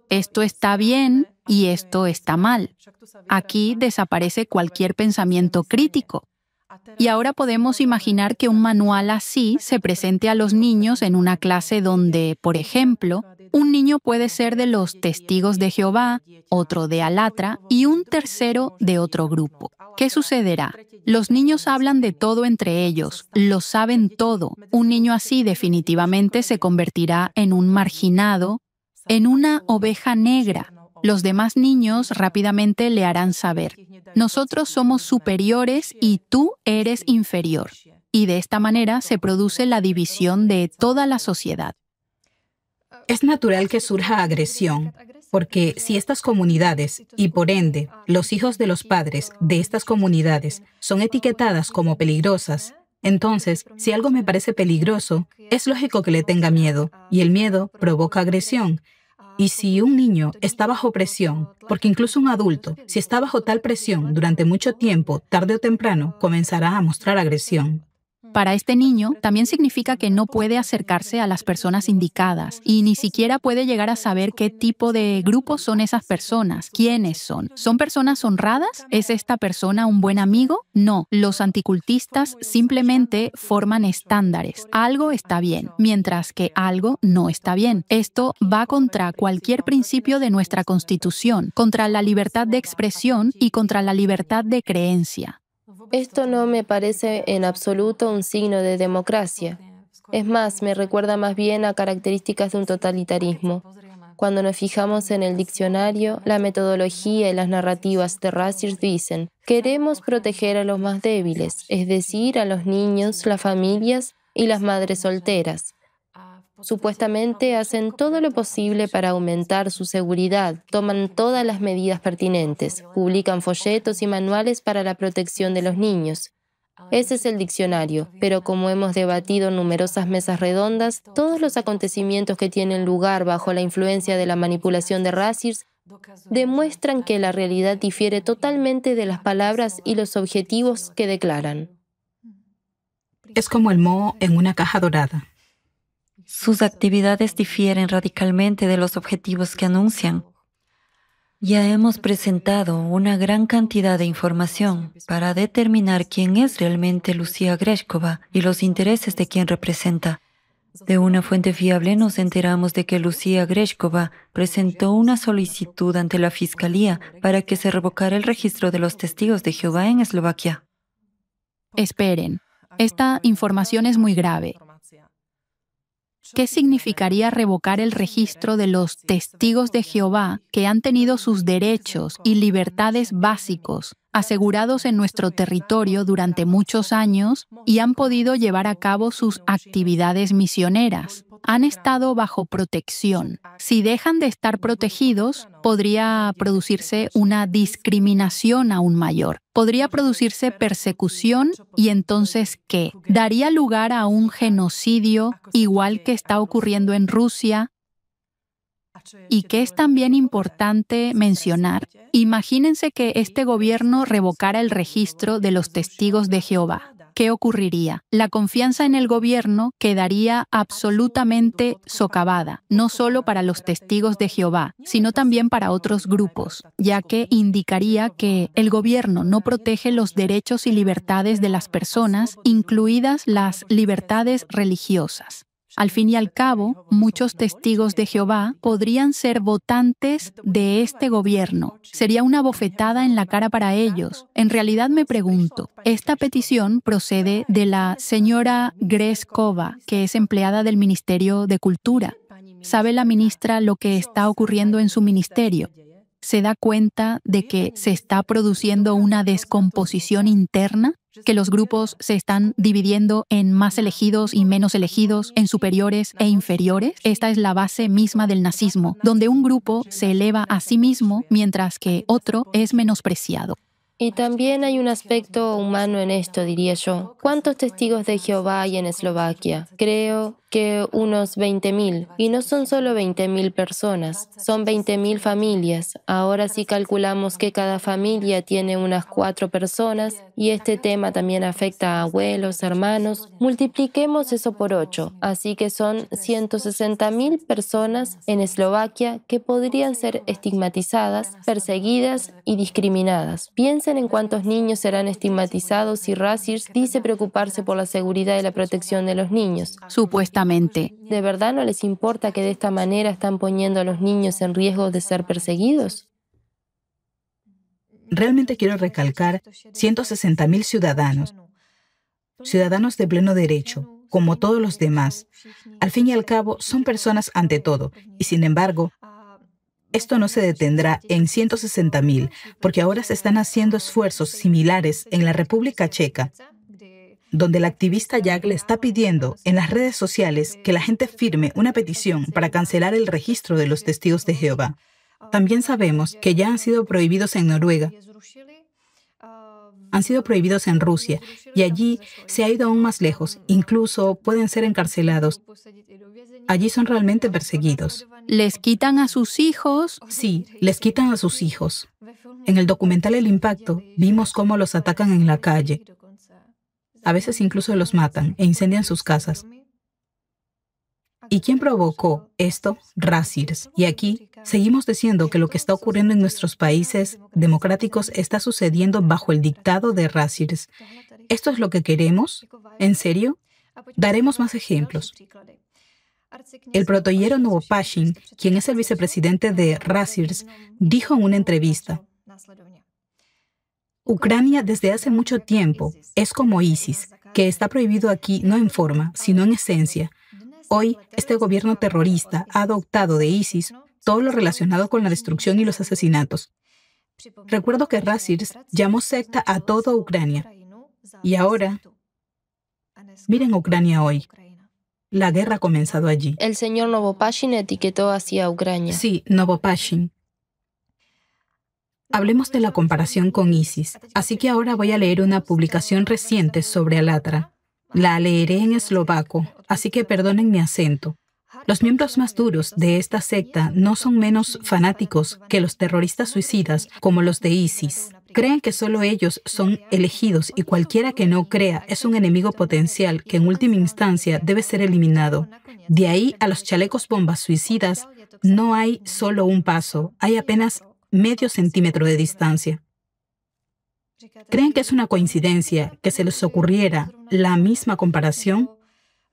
Esto está bien y esto está mal. Aquí desaparece cualquier pensamiento crítico. Y ahora podemos imaginar que un manual así se presente a los niños en una clase donde, por ejemplo, un niño puede ser de los testigos de Jehová, otro de Alatra y un tercero de otro grupo. ¿Qué sucederá? Los niños hablan de todo entre ellos, lo saben todo. Un niño así definitivamente se convertirá en un marginado, en una oveja negra. Los demás niños rápidamente le harán saber: nosotros somos superiores y tú eres inferior. Y de esta manera se produce la división de toda la sociedad. Es natural que surja agresión, porque si estas comunidades, y por ende, los hijos de los padres de estas comunidades, son etiquetadas como peligrosas, entonces, si algo me parece peligroso, es lógico que le tenga miedo, y el miedo provoca agresión. Y si un niño está bajo presión, porque incluso un adulto, si está bajo tal presión durante mucho tiempo, tarde o temprano, comenzará a mostrar agresión. Para este niño, también significa que no puede acercarse a las personas indicadas y ni siquiera puede llegar a saber qué tipo de grupos son esas personas, quiénes son. ¿Son personas honradas? ¿Es esta persona un buen amigo? No, los anticultistas simplemente forman estándares. Algo está bien, mientras que algo no está bien. Esto va contra cualquier principio de nuestra Constitución, contra la libertad de expresión y contra la libertad de creencia. Esto no me parece en absoluto un signo de democracia. Es más, me recuerda más bien a características de un totalitarismo. Cuando nos fijamos en el diccionario, la metodología y las narrativas de Razirs dicen: queremos proteger a los más débiles, es decir, a los niños, las familias y las madres solteras. Supuestamente hacen todo lo posible para aumentar su seguridad, toman todas las medidas pertinentes, publican folletos y manuales para la protección de los niños. Ese es el diccionario, pero como hemos debatido en numerosas mesas redondas, todos los acontecimientos que tienen lugar bajo la influencia de la manipulación de Razirs demuestran que la realidad difiere totalmente de las palabras y los objetivos que declaran. Es como el moho en una caja dorada. Sus actividades difieren radicalmente de los objetivos que anuncian. Ya hemos presentado una gran cantidad de información para determinar quién es realmente Lucia Greshkova y los intereses de quien representa. De una fuente fiable nos enteramos de que Lucia Greshkova presentó una solicitud ante la Fiscalía para que se revocara el registro de los testigos de Jehová en Eslovaquia. Esperen, esta información es muy grave. ¿Qué significaría revocar el registro de los testigos de Jehová que han tenido sus derechos y libertades básicos asegurados en nuestro territorio durante muchos años y han podido llevar a cabo sus actividades misioneras? Han estado bajo protección. Si dejan de estar protegidos, podría producirse una discriminación aún mayor. Podría producirse persecución y entonces, ¿qué? ¿Daría lugar a un genocidio igual que está ocurriendo en Rusia? Y que es también importante mencionar, imagínense que este gobierno revocara el registro de los testigos de Jehová. ¿Qué ocurriría? La confianza en el gobierno quedaría absolutamente socavada, no solo para los testigos de Jehová, sino también para otros grupos, ya que indicaría que el gobierno no protege los derechos y libertades de las personas, incluidas las libertades religiosas. Al fin y al cabo, muchos testigos de Jehová podrían ser votantes de este gobierno. Sería una bofetada en la cara para ellos. En realidad me pregunto, esta petición procede de la señora Greshkova, que es empleada del Ministerio de Cultura. ¿Sabe la ministra lo que está ocurriendo en su ministerio? ¿Se da cuenta de que se está produciendo una descomposición interna? ¿Que los grupos se están dividiendo en más elegidos y menos elegidos, en superiores e inferiores? Esta es la base misma del nazismo, donde un grupo se eleva a sí mismo mientras que otro es menospreciado. Y también hay un aspecto humano en esto, diría yo. ¿Cuántos testigos de Jehová hay en Eslovaquia? Creo que unos 20.000. Y no son solo 20.000 personas, son 20.000 familias. Ahora si calculamos que cada familia tiene unas 4 personas, y este tema también afecta a abuelos, hermanos, multipliquemos eso por 8. Así que son 160.000 personas en Eslovaquia que podrían ser estigmatizadas, perseguidas y discriminadas. Piensen en cuántos niños serán estigmatizados si Razirs dice preocuparse por la seguridad y la protección de los niños. Supuestamente. ¿De verdad no les importa que de esta manera están poniendo a los niños en riesgo de ser perseguidos? Realmente quiero recalcar 160.000 ciudadanos de pleno derecho, como todos los demás. Al fin y al cabo, son personas ante todo, y sin embargo, esto no se detendrá en 160.000, porque ahora se están haciendo esfuerzos similares en la República Checa, donde el activista Jagle está pidiendo en las redes sociales que la gente firme una petición para cancelar el registro de los testigos de Jehová. También sabemos que ya han sido prohibidos en Noruega, han sido prohibidos en Rusia, y allí se ha ido aún más lejos, incluso pueden ser encarcelados. Allí son realmente perseguidos. ¿Les quitan a sus hijos? Sí, les quitan a sus hijos. En el documental El Impacto vimos cómo los atacan en la calle. A veces incluso los matan e incendian sus casas. ¿Y quién provocó esto? Razirs. Y aquí seguimos diciendo que lo que está ocurriendo en nuestros países democráticos está sucediendo bajo el dictado de Razirs. ¿Esto es lo que queremos? ¿En serio? Daremos más ejemplos. El protoiero Novopashin, quien es el vicepresidente de Razirs, dijo en una entrevista: Ucrania desde hace mucho tiempo es como ISIS, que está prohibido aquí no en forma, sino en esencia. Hoy, este gobierno terrorista ha adoptado de ISIS todo lo relacionado con la destrucción y los asesinatos. Recuerdo que Razzirs llamó secta a toda Ucrania. Y ahora, miren Ucrania hoy. La guerra ha comenzado allí. El señor Novopashin etiquetó hacia Ucrania. Sí, Novopashin. Hablemos de la comparación con ISIS. Así que ahora voy a leer una publicación reciente sobre Alatra. La leeré en eslovaco, así que perdonen mi acento. Los miembros más duros de esta secta no son menos fanáticos que los terroristas suicidas como los de ISIS. Creen que solo ellos son elegidos y cualquiera que no crea es un enemigo potencial que en última instancia debe ser eliminado. De ahí a los chalecos bombas suicidas no hay solo un paso, hay apenas medio centímetro de distancia. ¿Creen que es una coincidencia que se les ocurriera la misma comparación?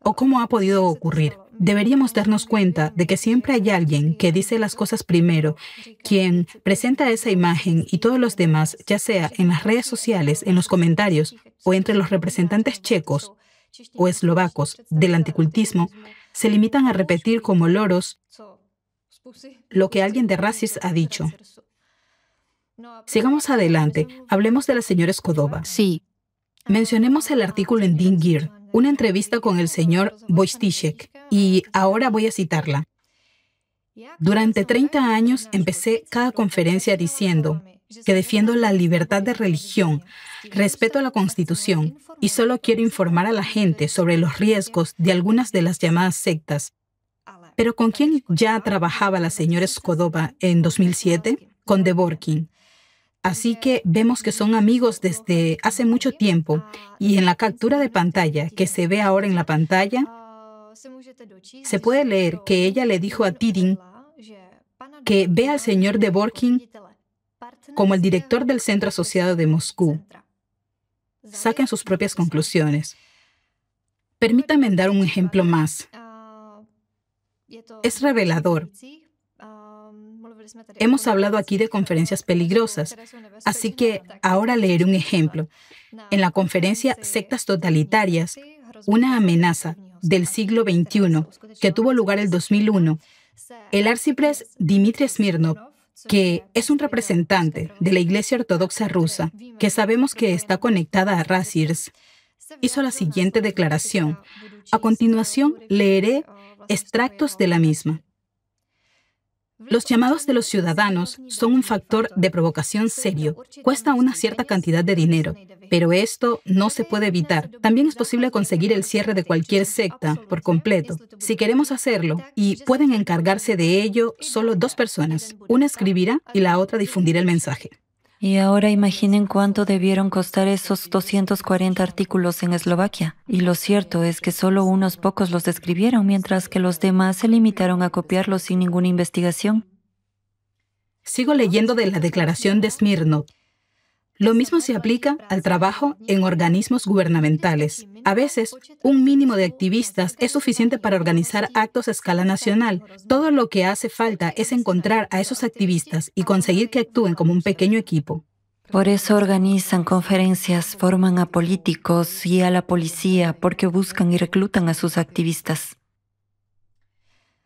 ¿O cómo ha podido ocurrir? Deberíamos darnos cuenta de que siempre hay alguien que dice las cosas primero, quien presenta esa imagen y todos los demás, ya sea en las redes sociales, en los comentarios o entre los representantes checos o eslovacos del anticultismo, se limitan a repetir como loros lo que alguien de Razzirs ha dicho. Sigamos adelante. Hablemos de la señora Skodova. Sí. Mencionemos el artículo en Dingir, una entrevista con el señor Wojciech, y ahora voy a citarla. Durante 30 años empecé cada conferencia diciendo que defiendo la libertad de religión, respeto a la Constitución y solo quiero informar a la gente sobre los riesgos de algunas de las llamadas sectas. ¿Pero con quién ya trabajaba la señora Skodova en 2007? Con Dworkin. Así que vemos que son amigos desde hace mucho tiempo y en la captura de pantalla que se ve ahora en la pantalla, se puede leer que ella le dijo a Tidin que ve al señor Dworkin como el director del Centro Asociado de Moscú. Saquen sus propias conclusiones. Permítanme dar un ejemplo más. Es revelador. Hemos hablado aquí de conferencias peligrosas, así que ahora leeré un ejemplo. En la conferencia Sectas Totalitarias, una amenaza del siglo XXI que tuvo lugar el 2001, el arcipreste Dmitry Smirnov, que es un representante de la Iglesia Ortodoxa rusa, que sabemos que está conectada a Razzirs, hizo la siguiente declaración. A continuación, leeré extractos de la misma. Los llamados de los ciudadanos son un factor de provocación serio. Cuesta una cierta cantidad de dinero, pero esto no se puede evitar. También es posible conseguir el cierre de cualquier secta por completo, si queremos hacerlo, y pueden encargarse de ello solo 2 personas. Una escribirá y la otra difundirá el mensaje. Y ahora imaginen cuánto debieron costar esos 240 artículos en Eslovaquia. Y lo cierto es que solo unos pocos los describieron, mientras que los demás se limitaron a copiarlos sin ninguna investigación. Sigo leyendo de la declaración de Smirnov. Lo mismo se aplica al trabajo en organismos gubernamentales. A veces, un mínimo de activistas es suficiente para organizar actos a escala nacional. Todo lo que hace falta es encontrar a esos activistas y conseguir que actúen como un pequeño equipo. Por eso organizan conferencias, forman a políticos y a la policía, porque buscan y reclutan a sus activistas.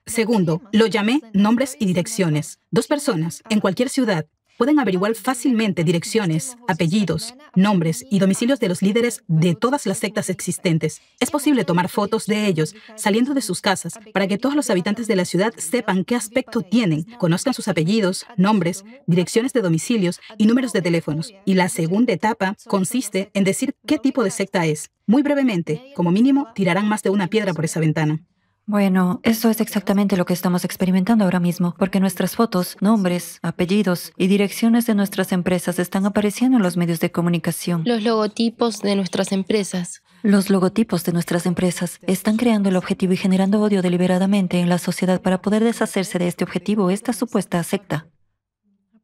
Segundo, lo llamé nombres y direcciones. 2 personas, en cualquier ciudad, pueden averiguar fácilmente direcciones, apellidos, nombres y domicilios de los líderes de todas las sectas existentes. Es posible tomar fotos de ellos saliendo de sus casas para que todos los habitantes de la ciudad sepan qué aspecto tienen, conozcan sus apellidos, nombres, direcciones de domicilios y números de teléfonos. Y la segunda etapa consiste en decir qué tipo de secta es. Muy brevemente, como mínimo, tirarán más de una piedra por esa ventana. Bueno, eso es exactamente lo que estamos experimentando ahora mismo, porque nuestras fotos, nombres, apellidos y direcciones de nuestras empresas están apareciendo en los medios de comunicación. Los logotipos de nuestras empresas. Los logotipos de nuestras empresas están creando el objetivo y generando odio deliberadamente en la sociedad para poder deshacerse de este objetivo, esta supuesta secta.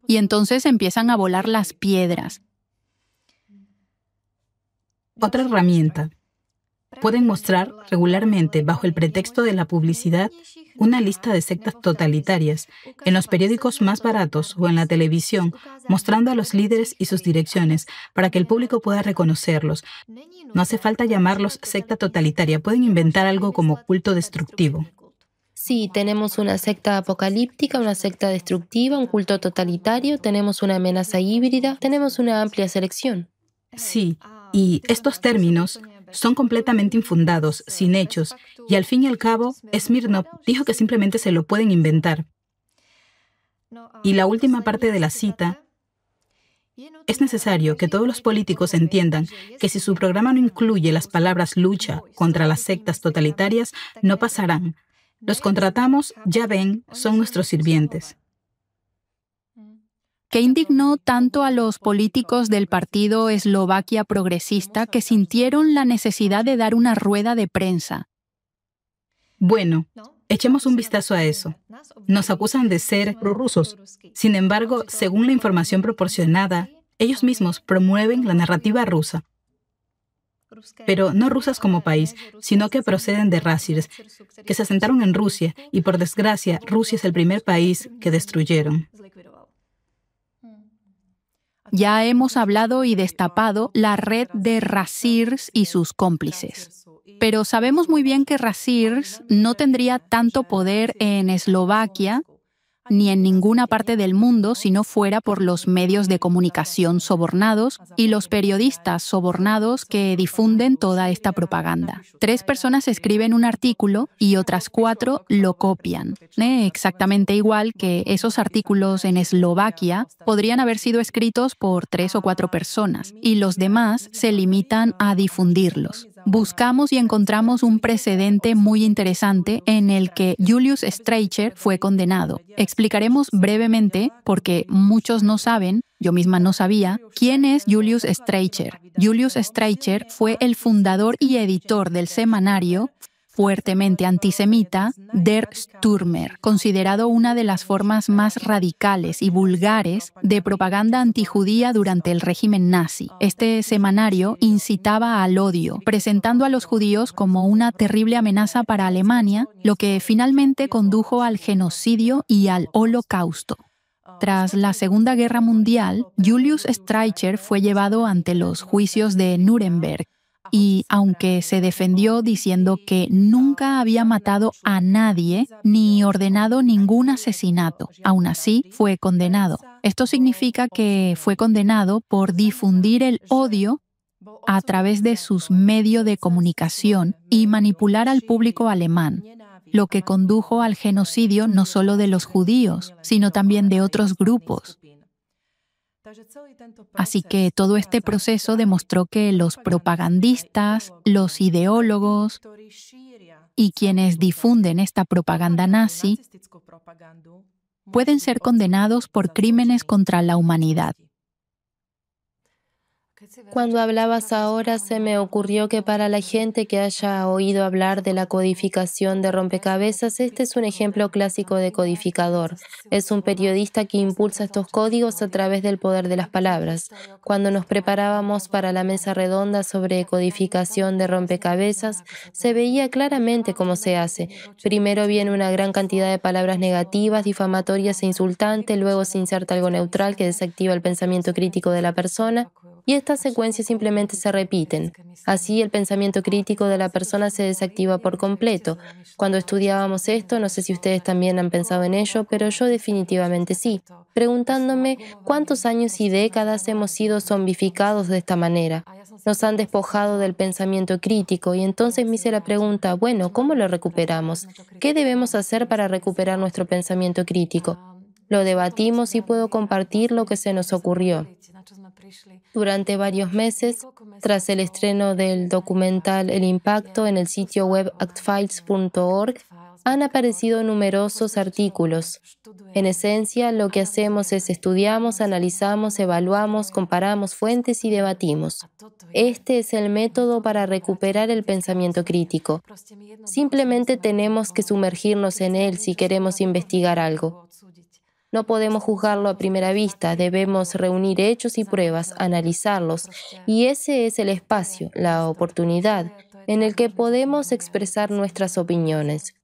Y entonces empiezan a volar las piedras. Otra herramienta. Pueden mostrar regularmente, bajo el pretexto de la publicidad, una lista de sectas totalitarias en los periódicos más baratos o en la televisión, mostrando a los líderes y sus direcciones para que el público pueda reconocerlos. No hace falta llamarlos secta totalitaria, pueden inventar algo como culto destructivo. Sí, tenemos una secta apocalíptica, una secta destructiva, un culto totalitario, tenemos una amenaza híbrida, tenemos una amplia selección. Sí, y estos términos son completamente infundados, sin hechos, y al fin y al cabo, Smirnov dijo que simplemente se lo pueden inventar. Y la última parte de la cita: es necesario que todos los políticos entiendan que si su programa no incluye las palabras lucha contra las sectas totalitarias, no pasarán. Los contratamos, ya ven, son nuestros sirvientes. ¿Qué indignó tanto a los políticos del partido Eslovaquia Progresista que sintieron la necesidad de dar una rueda de prensa? Bueno, echemos un vistazo a eso. Nos acusan de ser prorrusos. Sin embargo, según la información proporcionada, ellos mismos promueven la narrativa rusa. Pero no rusas como país, sino que proceden de razirs, que se asentaron en Rusia, y por desgracia, Rusia es el primer país que destruyeron. Ya hemos hablado y destapado la red de razirs y sus cómplices. Pero sabemos muy bien que razirs no tendría tanto poder en Eslovaquia ni en ninguna parte del mundo si no fuera por los medios de comunicación sobornados y los periodistas sobornados que difunden toda esta propaganda. 3 personas escriben un artículo y otras 4 lo copian. Exactamente igual que esos artículos en Eslovaquia podrían haber sido escritos por 3 o 4 personas y los demás se limitan a difundirlos. Buscamos y encontramos un precedente muy interesante en el que Julius Streicher fue condenado. Explicaremos brevemente, porque muchos no saben, yo misma no sabía, quién es Julius Streicher. Julius Streicher fue el fundador y editor del semanario fuertemente antisemita Der Stürmer, considerado una de las formas más radicales y vulgares de propaganda antijudía durante el régimen nazi. Este semanario incitaba al odio, presentando a los judíos como una terrible amenaza para Alemania, lo que finalmente condujo al genocidio y al Holocausto. Tras la Segunda Guerra Mundial, Julius Streicher fue llevado ante los juicios de Nuremberg, y aunque se defendió diciendo que nunca había matado a nadie ni ordenado ningún asesinato, aún así fue condenado. Esto significa que fue condenado por difundir el odio a través de sus medios de comunicación y manipular al público alemán, lo que condujo al genocidio no solo de los judíos, sino también de otros grupos. Así que todo este proceso demostró que los propagandistas, los ideólogos y quienes difunden esta propaganda nazi pueden ser condenados por crímenes contra la humanidad. Cuando hablabas ahora, se me ocurrió que para la gente que haya oído hablar de la codificación de rompecabezas, este es un ejemplo clásico de codificador. Es un periodista que impulsa estos códigos a través del poder de las palabras. Cuando nos preparábamos para la mesa redonda sobre codificación de rompecabezas, se veía claramente cómo se hace. Primero viene una gran cantidad de palabras negativas, difamatorias e insultantes, luego se inserta algo neutral que desactiva el pensamiento crítico de la persona, y estas secuencias simplemente se repiten. Así, el pensamiento crítico de la persona se desactiva por completo. Cuando estudiábamos esto, no sé si ustedes también han pensado en ello, pero yo definitivamente sí, preguntándome cuántos años y décadas hemos sido zombificados de esta manera. Nos han despojado del pensamiento crítico y entonces me hice la pregunta, bueno, ¿cómo lo recuperamos? ¿Qué debemos hacer para recuperar nuestro pensamiento crítico? Lo debatimos y puedo compartir lo que se nos ocurrió. Durante varios meses, tras el estreno del documental El Impacto en el sitio web actfiles.org, han aparecido numerosos artículos. En esencia, lo que hacemos es estudiamos, analizamos, evaluamos, comparamos fuentes y debatimos. Este es el método para recuperar el pensamiento crítico. Simplemente tenemos que sumergirnos en él si queremos investigar algo. No podemos juzgarlo a primera vista, debemos reunir hechos y pruebas, analizarlos, y ese es el espacio, la oportunidad, en el que podemos expresar nuestras opiniones.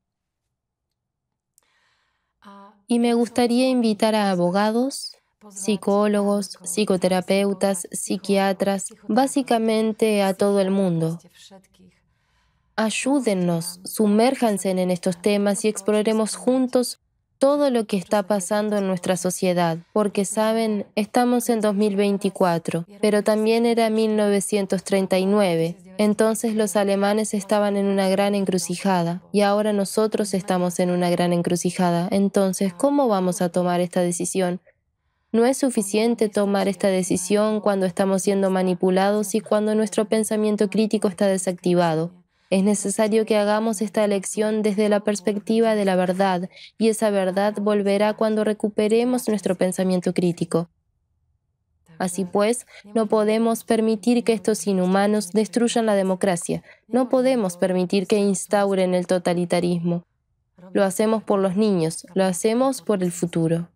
Y me gustaría invitar a abogados, psicólogos, psicoterapeutas, psiquiatras, básicamente a todo el mundo, Ayúdennos, sumérjanse en estos temas y exploremos juntos todo lo que está pasando en nuestra sociedad, porque saben, estamos en 2024, pero también era 1939. Entonces los alemanes estaban en una gran encrucijada y ahora nosotros estamos en una gran encrucijada. Entonces, ¿cómo vamos a tomar esta decisión? No es suficiente tomar esta decisión cuando estamos siendo manipulados y cuando nuestro pensamiento crítico está desactivado. Es necesario que hagamos esta elección desde la perspectiva de la verdad, y esa verdad volverá cuando recuperemos nuestro pensamiento crítico. Así pues, no podemos permitir que estos inhumanos destruyan la democracia. No podemos permitir que instauren el totalitarismo. Lo hacemos por los niños, lo hacemos por el futuro.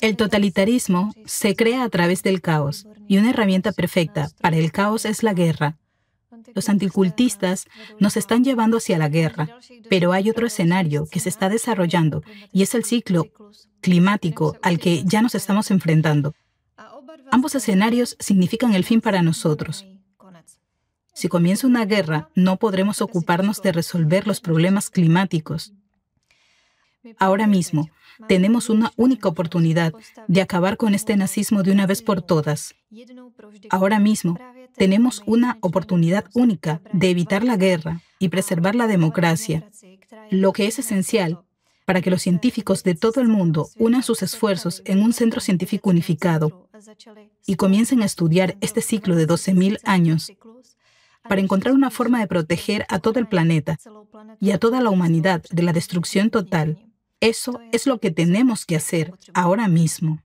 El totalitarismo se crea a través del caos, y una herramienta perfecta para el caos es la guerra. Los anticultistas nos están llevando hacia la guerra, pero hay otro escenario que se está desarrollando y es el ciclo climático al que ya nos estamos enfrentando. Ambos escenarios significan el fin para nosotros. Si comienza una guerra, no podremos ocuparnos de resolver los problemas climáticos. Ahora mismo, tenemos una única oportunidad de acabar con este nazismo de una vez por todas. Ahora mismo, tenemos una oportunidad única de evitar la guerra y preservar la democracia, lo que es esencial para que los científicos de todo el mundo unan sus esfuerzos en un centro científico unificado y comiencen a estudiar este ciclo de 12.000 años para encontrar una forma de proteger a todo el planeta y a toda la humanidad de la destrucción total. Eso es lo que tenemos que hacer ahora mismo.